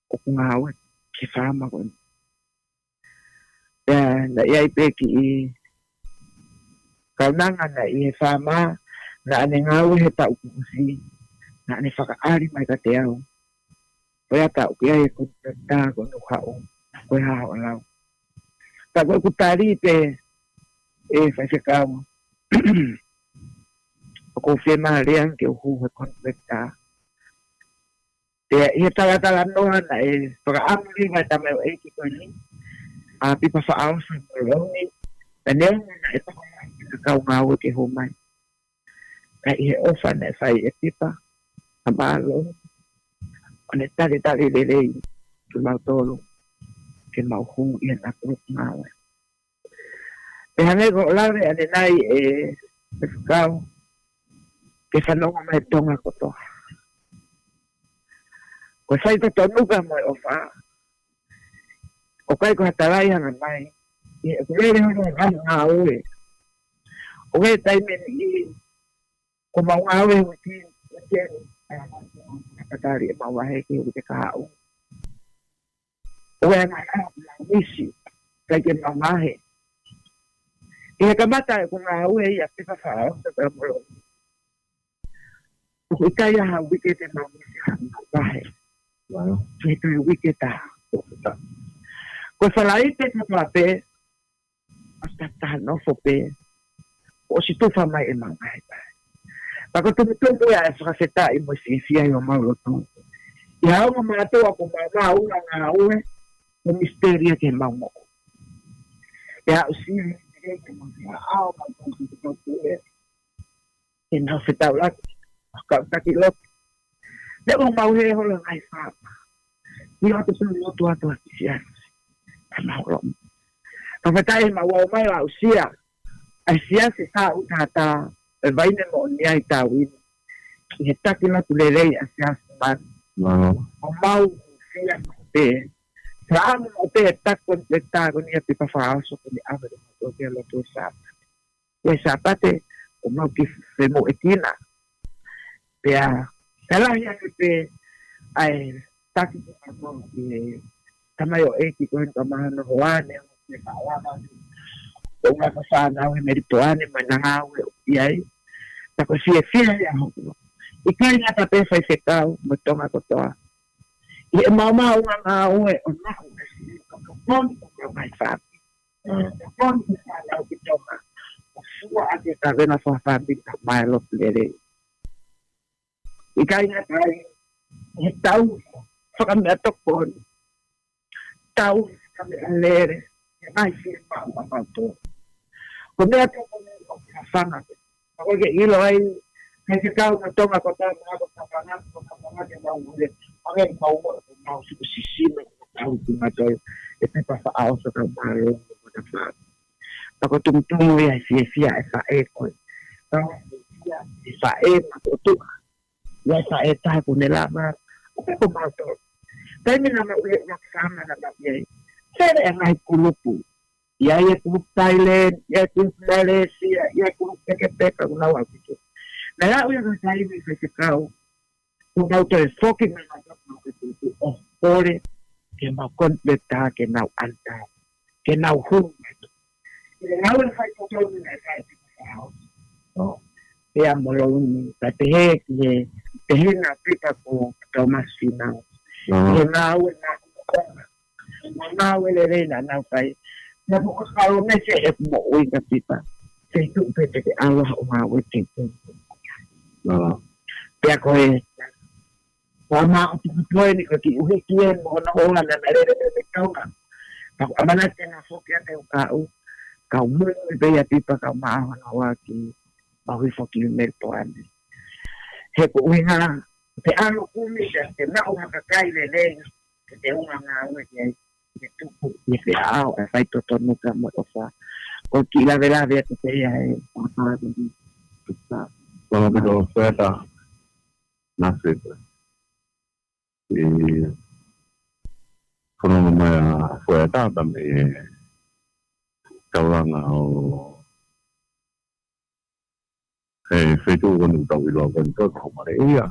O ku ngā ue ke whāma koe. Na iai peki i kaunanga na i he whāma na ane ngāwe he tau kukusi na ane whakaari mai ka te au. Koe ata uki ai e kutatā ko nuhao koe hao alau. Ta koe kutari te e whaisekau. O ko whiema reang ke uhu he kutatā. Te i he talatala noa na e whakaamuri mai tamai o eiki koe ni. A pipa whaaosa mo rauni. Ta neonga na e kau ngāwe ke ho mai. Ka i he ofa na e whai e pipa. A mālo. O ne tari lelei. Ke mau tolu. Ke mau hu i an akuruk ngāwe. Pe hange ko lawe ane nai e whakau. Ke whanonga mai tonga kotoa. Ko whai koto nuka mo e ofa. O kai ko hatarai hanga mai. I e kurere hono ngā ue. O kai taimen i ko mau ngā ue uti. Katari e mau wahe ke ute ka hau. O kai ngā ngā misi. Kai ke mau mahe. I he kamata e ko ngā ue i a pipa whao. O kai kai aha wike te mau misi hanga wahe. Kai kai wike ta. Ko whalaite te pape, asta taha nofo pe, o si tuwha mai e mga haipai. Pako tumutumu ya e whakaseta i mo siwhia i o maurotu. I hao ma mātua ko mga ura ngā ue, o misteria ke maumo. E hao siwi, ke mga ao mautu ki tōku e, e nao whetau laki, wakau taki loki. Ne o mauhe hola ngai whāma. I hao te sunu otu atu aki sianu. Maulom. Papatai mawau mai au sia. Ai sia se sa utata e vaine mo ni ai tawin. He taki na tulelei a sia man. O mau sia pe. Sa amo mo pe tak kon ta kon ia pipa faaso kon ia ave mo ke lo to sa. E sa pate o mau ki se mo etina. Pe a ela ia pe ai taki mo ki tamai o eki koe ka mahana hoane o ke kaawama o ngā kasana au he meritoane mai na ngāwe o iai tako fia ia hokuno i kai ngā tape whai whekau mo tonga kotoa i e maumau ngā ngāwe o nahu e si o kaponi o kau mai whapi o kaponi o kau ki tonga o fua ake ka vena whawhapi ka mai lo lere i kai ngā tai he tau whakamea tokoni tau kami alere mai si pa to ko me ato ko fanga ko ke ilo ai ke kau na tonga ko ta ko ta ke mau le ave mau si tau tu ma to e te pa ao so ka malo ko ta fa ko tum ya si e fa e ko ta si fa e ma ko tu ya fa e ta ko ne la ma ko ma to Tapi nama uyak sama nama dia. Saya yang naik kulupu. ia ku Thailand ia ku Malaysia ia ku peka na wa ku na ia ku sai mi se kau ku na te foki me na ku o pore ke ma completa ke na anta ke na hu ke na wa sai ko to ni sai no ia mo lo ni ta te na pita ko Thomas Fina ke na wa na wele reina na kai na ko karo me se e mo oi ka pita se tu pete ke ala o ma we te no pe ko e ma o tu toi ni ko ki u ki mo na o na na re te ka ka pa amana te na fo ke te ka mo be ya pita ka ma na wa ki ba wi fo ki me to ande he ko winga te alo ku mi te na o ka kai le te una na we ke y se fai tutto nunca molto fa con chi la vera che sei Sono vedo offerta nascita e sono una offerta da me cavalanga o feito con un tavolo con tutto come ia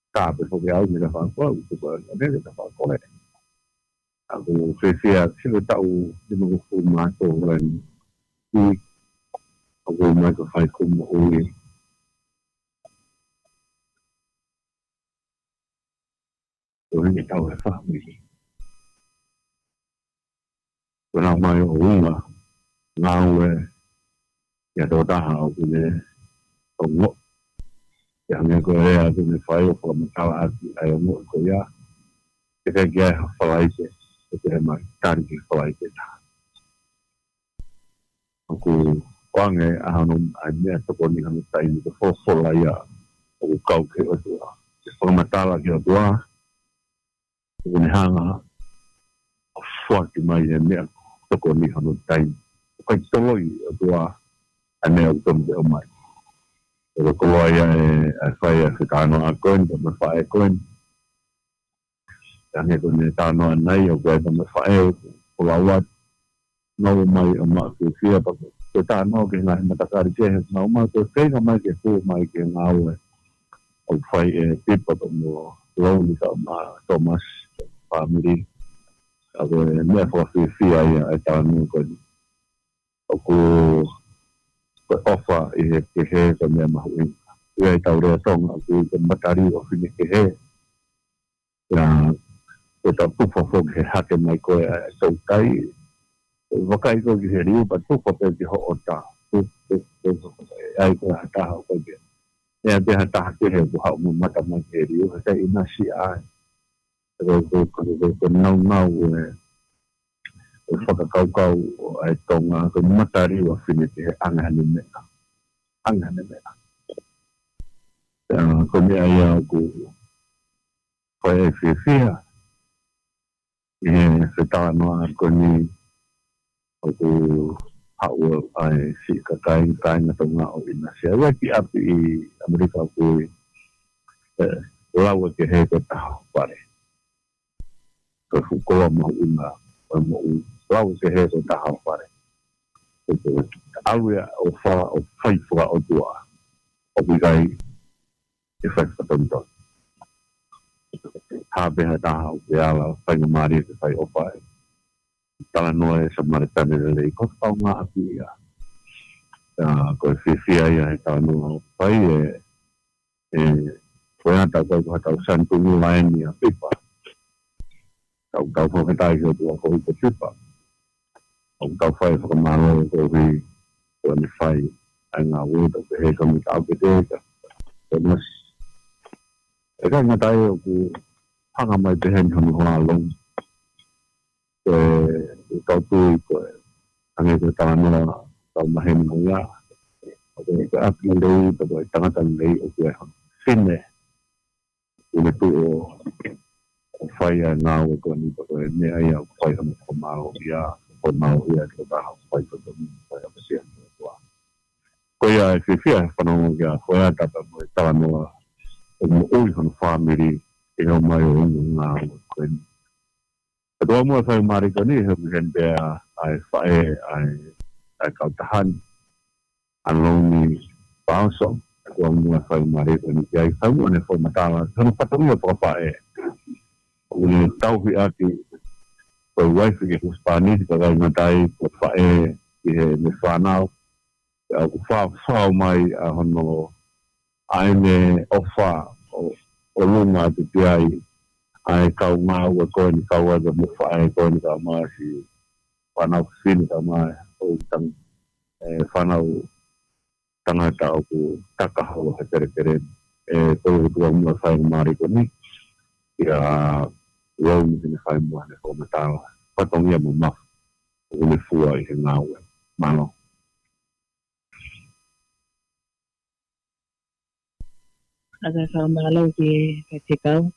sta per poter altri da fare qua non è da fare con aku sia tahu di mana rumah tu kan di aku mai ke fai kum oi tu ni tahu apa ni kalau mai rumah ngau ya tu dah aku ni tunggu yang ni ko ya tu ni fai ko masalah ayo mo ko ya kita dia fai ke mai targi fai kita aku kuange ahanum anya to ko ni han tai ni fo la ya o kau ke o tu ko matala ke o ni hanga fo ki mai ne to ko ni han tai ko to loi o tu ane o tom de o mai ko ya fai ke kano a ko ni ma fai ko ni yang itu ni tano nai o ko ma fai ko lawat no mai o ma ku sia pa ko tano ke ngai mata kari ke no ma ko ke no mai ke fu mai ke ngau o fai tipo to mo lo ni ka ma Thomas family ave me fo sia ya tano ko ko ofa ke he ko me ma hu e tau re tong aku ko matari o fini ke he ya ko ta pu fo ke ha ke mai ko so kai wakai ko ki heriu pa tu ko pe ki ho ota ai ko ta ho ko be ya be ta ke he ko ha mo mata ma heriu sa ina si ai ko no o fa ka ai tonga ko matari o fini ke anga ni me ko me ai ko foi fia se ta no ko ni aku hau ai si ka kai na tonga o ina se wa ki api Amerika ko lawa ke he ko ta pare ko ko mo una mo lawa ke he ko ta pare ko awe o fai fo o tua o bi kai e fai ka tonto ha be ha ta o ya la fai mari ke fai o fai tala noe samaritane le ko taunga api ya ko fifia ya ta no pai foi ata ko ta santu ni lain ya pipa ta fo ta yo do ko pipa ta fai ko malo ko vi ko ni fai anga wo to he ko mi ta ke te ko mas e ka ngata yo ku hanga mai te hen ho long tau tui ko ange ko tano tau mahen ya ko api lei to ko tanga lei o ko finne une tu o fai na o ko ni ko ne ai o fai ko mau ya ko ta fai ko ni fai a sia ko ya fia fano ya ko ya ta mo tano o oi con family e o mai o na ko Ketua mo fai mari ko ni he ben be ai whae ai kautahan anong ni paso kung mga whae marito ni kaya sabu ane po matala sa patungo po whae uli tau hi ati po wife ki Spanish kagay matay po whae ni whanau aku whao mai hono ai me ofa o lunga tu piai ai kau mau ko ni kau ada mo whae ko ni kau ma si whanau sin kau ma o tang whanau tangata o ku takahawa ka tere-tere tō tua mua whai mari ko ni ia rau ni kini whai mua ne kō matawa patong ia mo maf o ni fua i he ngāwe mano Aga sa malo ke katikau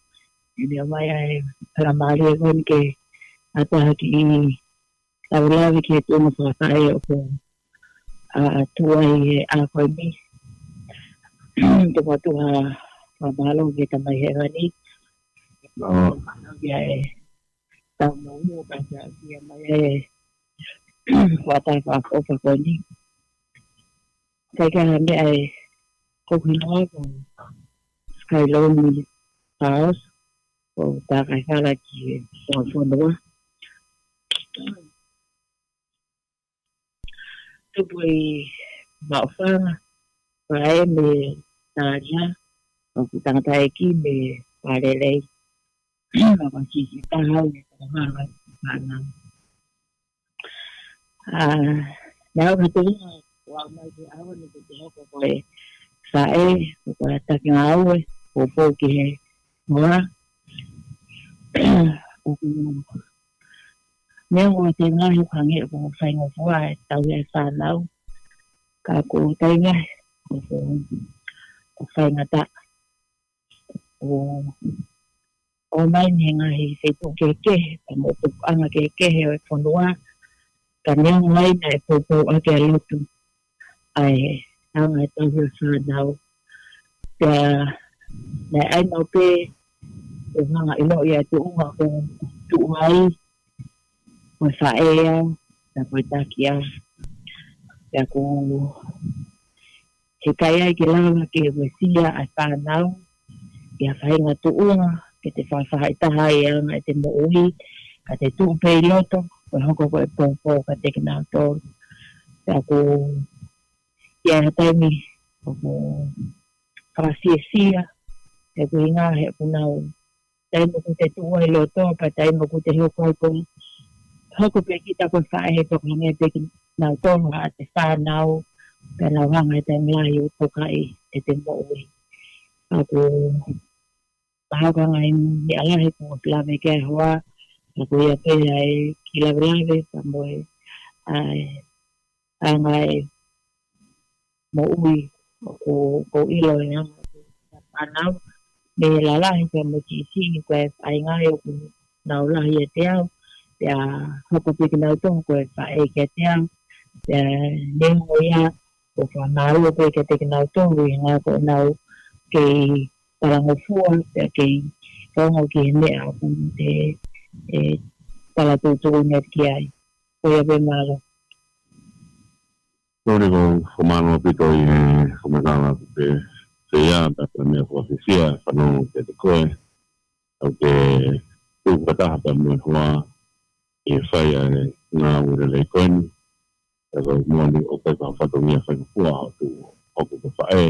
ini mai ai ramari kon ke ata ki tawlawi ke tu mo sa ai o ko tuai a ko ni to ko tu malo ke tamai he ni ya tau mo ka ja ya mai wata fa ko ni kai ka ni ai ko hino ko Kailo ni house o ta kai kala ki o fondo tu pui ma fa pai me ta ja o ta ta ki me pare le ma ki ta ha ni ta ma na na ka tu wa ma ki awa ni te ko ko sa ko ta ki awa po ki he moa nếu mà tiền ngay khoảng nghĩa của phải ngồi phố ai tàu về sàn đâu cả cụ tay ngay của phải ngã tạ ở mấy ngày thì tụ kê một tụ ăn kê rồi còn đúng cả nếu mấy này phụ ở kê lúc ai đang ở tàu về sàn đâu để anh ok để mà ngại lội à tụ hoặc tụ mấy mà phải là người ta kia là cô thì cái ai kia là kia người xia ai phá nào kia phải ngã tụ cái thì phải ta hay ngại thì mũi cái thì tụ về lo to rồi không có cái bồ cái thì nào to là cô kia tay mi cô phá xia thì cô ngã hệ cô nào tay một cái tụ hay lo to cái tay một cái hiệu quả cũng Hoko pe kita ko fa e to nge pe na to ha te fa nau pe na hanga te ngai u to kai e te mo ui aku pa ka ngai ni ala he ko la me ke hoa aku ya pe ai kila brave pa mo ai ngai mo ui ko ilo ya pa nau me la he pe mo chi si ko ai ngai ku nau la ye te ya hoko pe na to ko fa e ke tiang ya ne hoya ko fa na lo pe ke te na to wi na ko na ke para ngo fu ke ko ngo ke ne a ku te para to ne ki ai ko ya be malo Tôi có không mang bị tôi không mang là bị xây ra tại vì có sự xia phần nó cái coi ok tôi có ta học được hoa e fai ngā ure le koeni e ko moani o kai ka whatongia whai kua tu hoku ka whae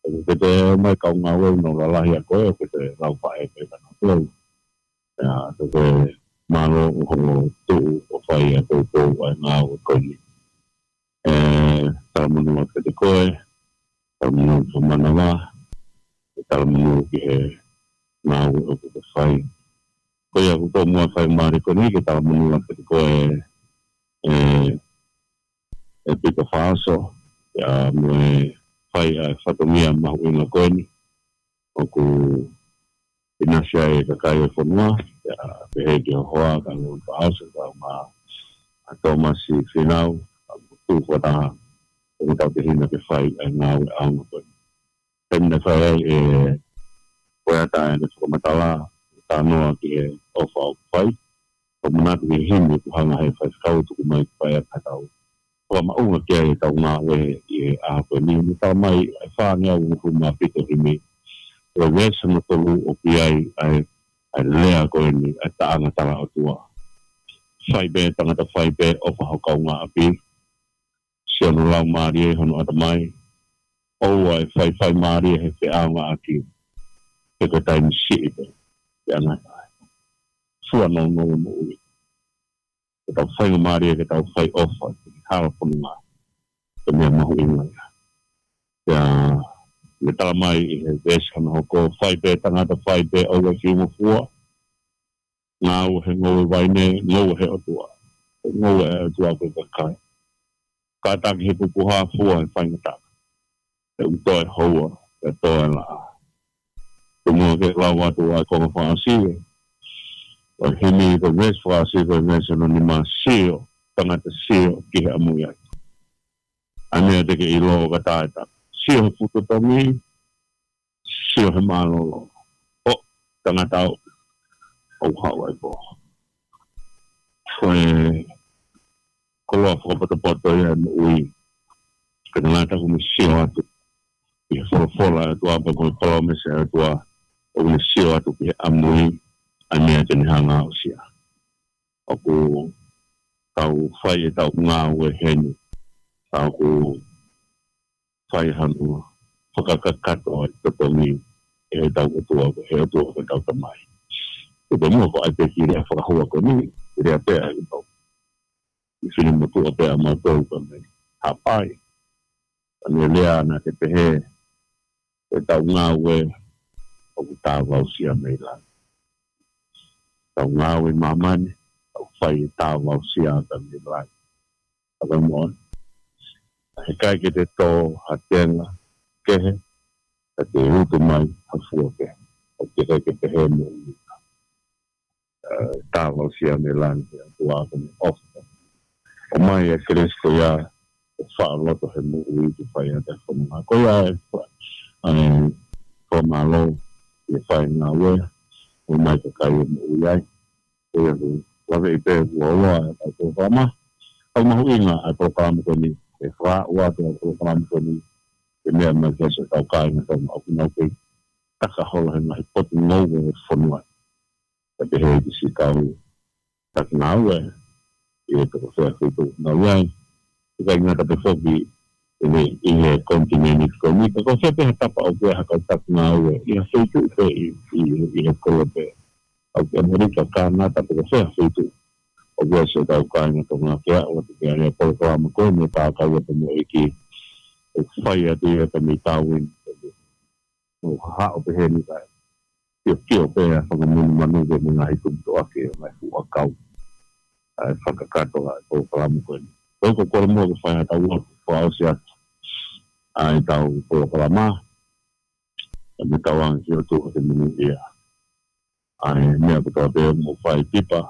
e ko te mai kau ngā wau no la lahi a koe o ko te lau whae kai ka ngā tau te ko maro o hongo tu o whai a tau tau ai ngā ure koeni talamunu a te koe talamunu o manawa talamunu ki he ngā ure o ko ka whai ko ia ko mo fai mari ko ni ke ta mo na ko pika faso ya mo fai fatomia ma una ko ni o ku inasha e ka kai fo no ya pe ke hoa ka no faso ka ma atoma si final tu ko ta o ta te hina ke fai na au ko penda fai ko ta e ko matala tanoa ki e ofa o whai, pemenat ni him tu hanga hai fai kau tu mai pai atau ko ma unga ke tau nga we e a ko ni ta mai fa ni au ku ma pito himi o wes mo tolu o piai ai lea ko ni ata anga tala o tua fai be tanga ta fai be o fa kau nga api sia no lau mari hono ata mai o ai fai mari he fe anga aki ke ko tai si te ana sua no mo ke tau fai mari ke tau fai ofa hala punga ke me mahu inga ya le tala mai he wes hono ko fai be tanga ta fai be o wa fi mo fua ngau he ngau vai ne ngau he o tua ngau e o tua ko kai ka ta ki he puha fua e fai ngata e utoi hoa e toi la tumo ke lawa tua ko fa si o himi ko wes fa si ko wes no ni ma sio tangata sio ki he amuia ane te ke ilo ka ta sio puto to mi sio he malo o tangata o hawa ko kolo poto ya ui kana ta ko mi sio atu e fola tua pa ko promise tua o mi sio atu ki amui ane te hanga o sia aku tau fai tau ngā ue heni tau ku fai hanu whakakakato e totongi e tau kutua ko he atua ko tau tamai e te mua ko ai peki rea whakahua ko ni rea pēa e tau i whini motua pēa mātou ko nei hapai ane lea na te pehe e tau ngā ue o ku tāwau sia mei lan tau ngā ue mamani fai tāwau sia ka mi lai. Aka moa. He kai ke te tō hatenga kehe, ka te rutu mai hafua kehe. O ke kai ke te he mo i tāwau sia me lai ke atua ka me ofa. O mai e Kristo ia e whaaloto he mo ui ki whai a te whanua. Ko ia e whamalo i whai ngā ue, o mai ka kai e mo ui ai. Ko ia ku wawe i pēr ua e tau whama. Au mahu inga ai proklama koni, e wha ua te proklama koni, e mea mai kese tau kāinga tau ma aku nau kei, taka hola he ngahi poti ngau e whanua. E te hei ki si kau, taki ngau e, e te ko whea whitu ngau iai, e kai ngata te whoki, e ne i he kontineni koni, ka ko whea peha tapa au kea hakau taki ngau e, i ha whitu pe i he kola pe. Au ke Amerika ka nata te whea whitu o wese tau kāinga tō ngā kia o te kia rea poloklama koe me tā kaua te mo eki e whai atu e te mi tāwin o hao pe heni kai kio pēa whangamunu manu ke mga hitum tō ake o ngai fu akau e whakakato a poloklama koe tōko kore mua ke whai hata ua whao si atu ai tau poloklama e me tau ang kio tōko te minu ia ai mea kutoa pēo mo whai pipa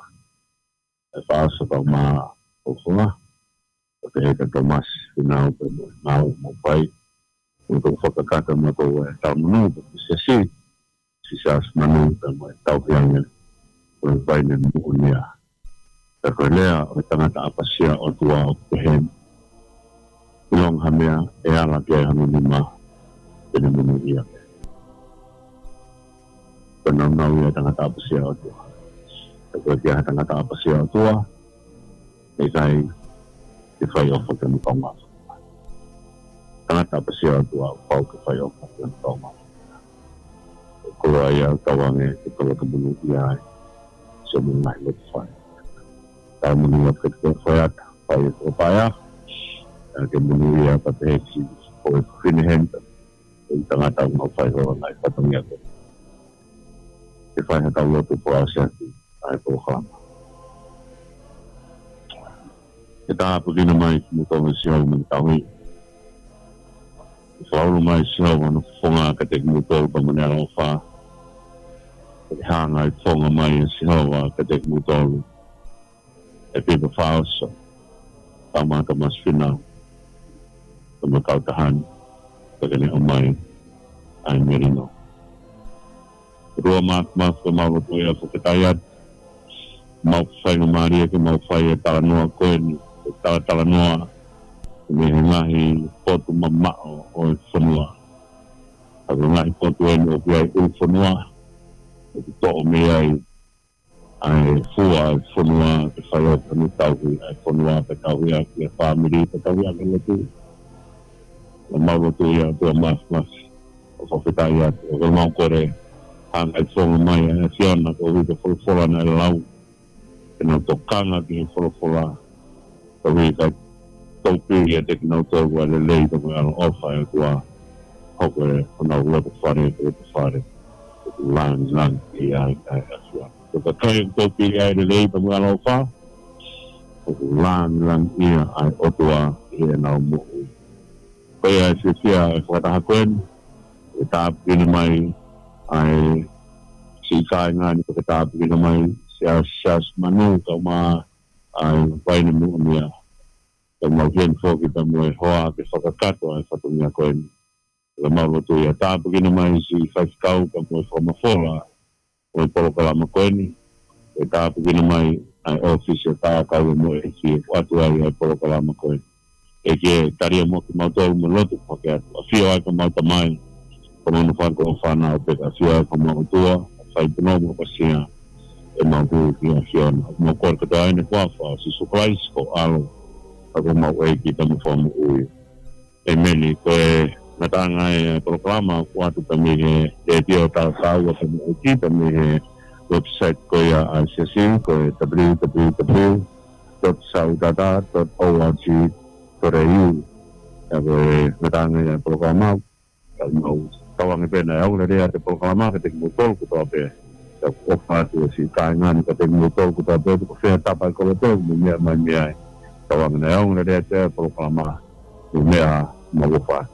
e whaasa tau mā o whunga o te heka Tomas whinau pe mo ngau mo whai o tō whakakata mo tō e tau manu pe si sas manu pe mo e tau hiange o e whai ne mo unia te koe lea o tangata apasia o tua o te hen ilong hamea e ala kia hanu ni mā pe ne munu ia penau ia tangata apasia o tua ko dia tangata apasia o tua e kai te whai ofa ke mutonga tangata apasia o tua pau ke whai ofa ke mutonga kura ia tawange ke kura ke munu ia se munu ngai lo whai tai munu ia ke te whai ata whai o paya ke munu ia pa te heki o e whine henta e tangata unga whai hoa ngai whatangia ke te whai hata ulotu po asiati ai proklama. E tā pukina mai ki mutonga siau mani taui. E whaulu mai siau anu whonga ka te mutonga pa mani ala o wha. E hanga i whonga mai e siau ka te mutonga. E pipa whaosa. Tamata mas whinau. Tama kautahani. Takane o mai. Ai merino. Rua mak ka mauro tu ea whakatayat. mau whai no maria ke mau whai e talanoa koe ni talanoa me ngahi potu mamao o e whanua ako ngahi potu e no kia e whanua e to o me ai ai fua e whanua ke whai o kanu tauhi ai whanua pe tauhi a kia whamiri pe tauhi a ke lotu o mau lotu ia tua mas o whawhetai atu o ke mau kore hanga i whonga mai a whiona ko hui te wholwhola na e lau e nau tokanga ki he wholwhola ko hui ka taupi ia te ki nau tōku a le lei tapu alo ofa e kua hoko e whanau loto whare e loto whare e ku lang i ai a whiona ko ka kai taupi ia e le lei tapu alo ofa e ku lang ia ai otua i e nau mohu ko ia e whiwhia e whakataha koen e tāpina mai ai si kai ngani ko tāpina mai sias manu ka ma ai waina mu mia ka mau hien foki ta mo e hoa ke whakakato ai whatungia koe ni ka mau lotu ia tāpina mai si whaikau ka mo e whamafola o e polokalama koe ni e tāpina mai ai office e tākau mo e ki watu ai polokalama koe e ke taria mo ki mau tau mo lotu whakeatu a whio ai ka mau tamai ka mau whanko o whanau pe ka whio ai ka mau tua whai pinomo pasia e mau tuu ki a whiona mau kore kato aine whawha si suklais ko alo ako mau eiki tamu whamu ui e meni koe natanga e proklama kuatu tami he e tio tākau a tamu eiki tami he website koe a ICC koe www.saudada.org.au e koe natanga e proklama mau tawangi pena e au le rea te proklama ke te kimutol kutoa pe o fatu si kaingan ka te motor ku ta pe ko fe tapa ko to me mai me ai tawang na ong le te proklama me a mo fa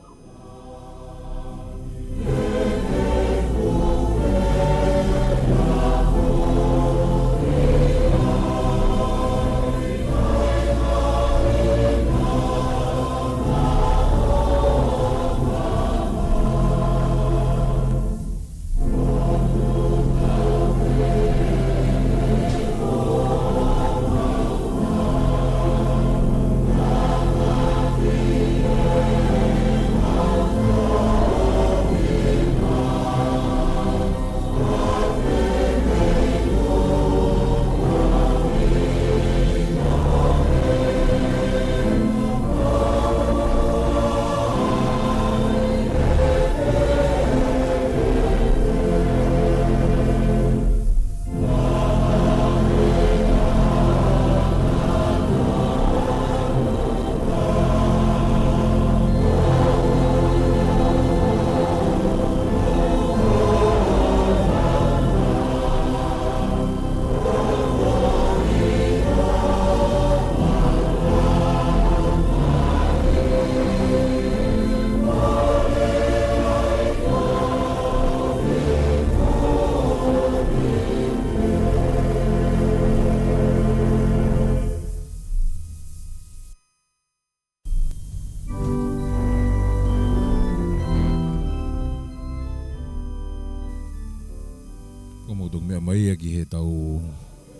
Mai ki he tau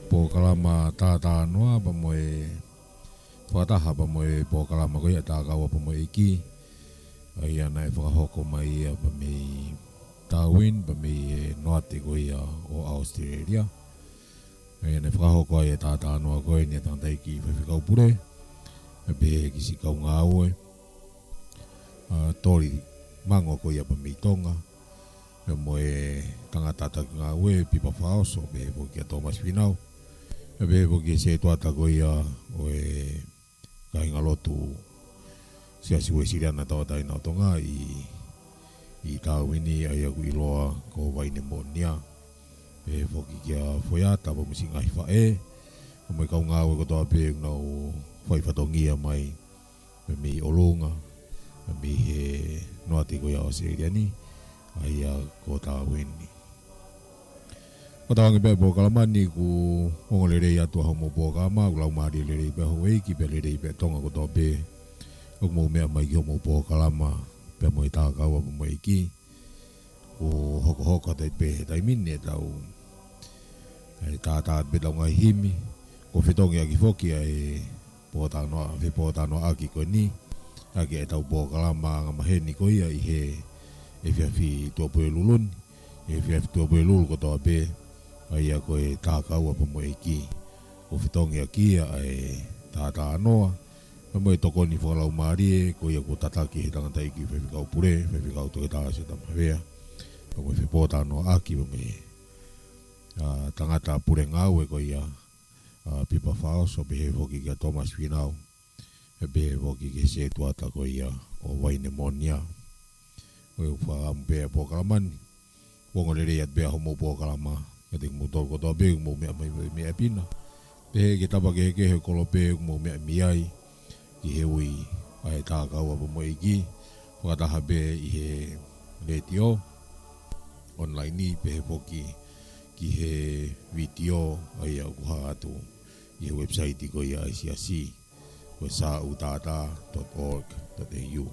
pōkalama tātā noa pa moe whakataha pa moe pōkalama koe tā kaua pa moe iki ai ana e whakahoko mai pa mei Darwin pa mei noate koe o Australia ai ana e whakahoko ai tātā noa koe ni tātai ki whewhikau pure e pe ki si kau ngā oe tori mango koe pa mei Tonga e moe tangata taki ngā ue pipa whaoso be po kia Thomas Finau e be po kia se tuata ko ia o e kainga lotu siasi ue siriana tawatai nao tonga i tāwini ai aku iloa ko waine monia be po kia whoiata po misi ngai whae o me kau ngā ue kotoa pe nau whaifatongia mai me mi olunga me mi he noati ko ia o siriani ai ko tāwini. Ko tāwangi pēr pōkalamani ku ongo le rei atua hau mō pōkama, ku lau maari le rei pēr hau eiki, pēr le rei pēr tonga ko tō pē. Ko mō mea mai ki hau mō pōkalama, pēr mō i tākaua mō mō eiki. Ko hoko hoka tai pē he tai mine tau. ai tātāt bedau ngai himi ko whitongi aki whoki ai pōtano aki koe ni aki e tau pōkalama ngā maheni ko ia i he e whiawhi tuapue lulun e whiawhi tuapue lulu ko toa pē ai a koe tākau apa mo e ki ko whitongi aki ai tātā anoa mo e toko ni whakalau maari ko ia ko tataki he tangata iki whiwhikau pure whiwhikau toke tāse tamawea mo e whipōtano aki mo e tangata pure ngau e ko ia pipa whao so behe woki kia Thomas Finau e behe woki ke se tuata ko ia o waine monia o e wha ampea pōkalamani wongo lere iat bea homo pōkalama e te kumutol ko toa beo mo mea pina behe ke tapa ke he kolo beo mo mea miai ki he ui ai tākau apa mo iki whakataha be i he retio online ni behe woki ki he video ai au kuha atu i he website ko ia ICRC ko sautata.org.au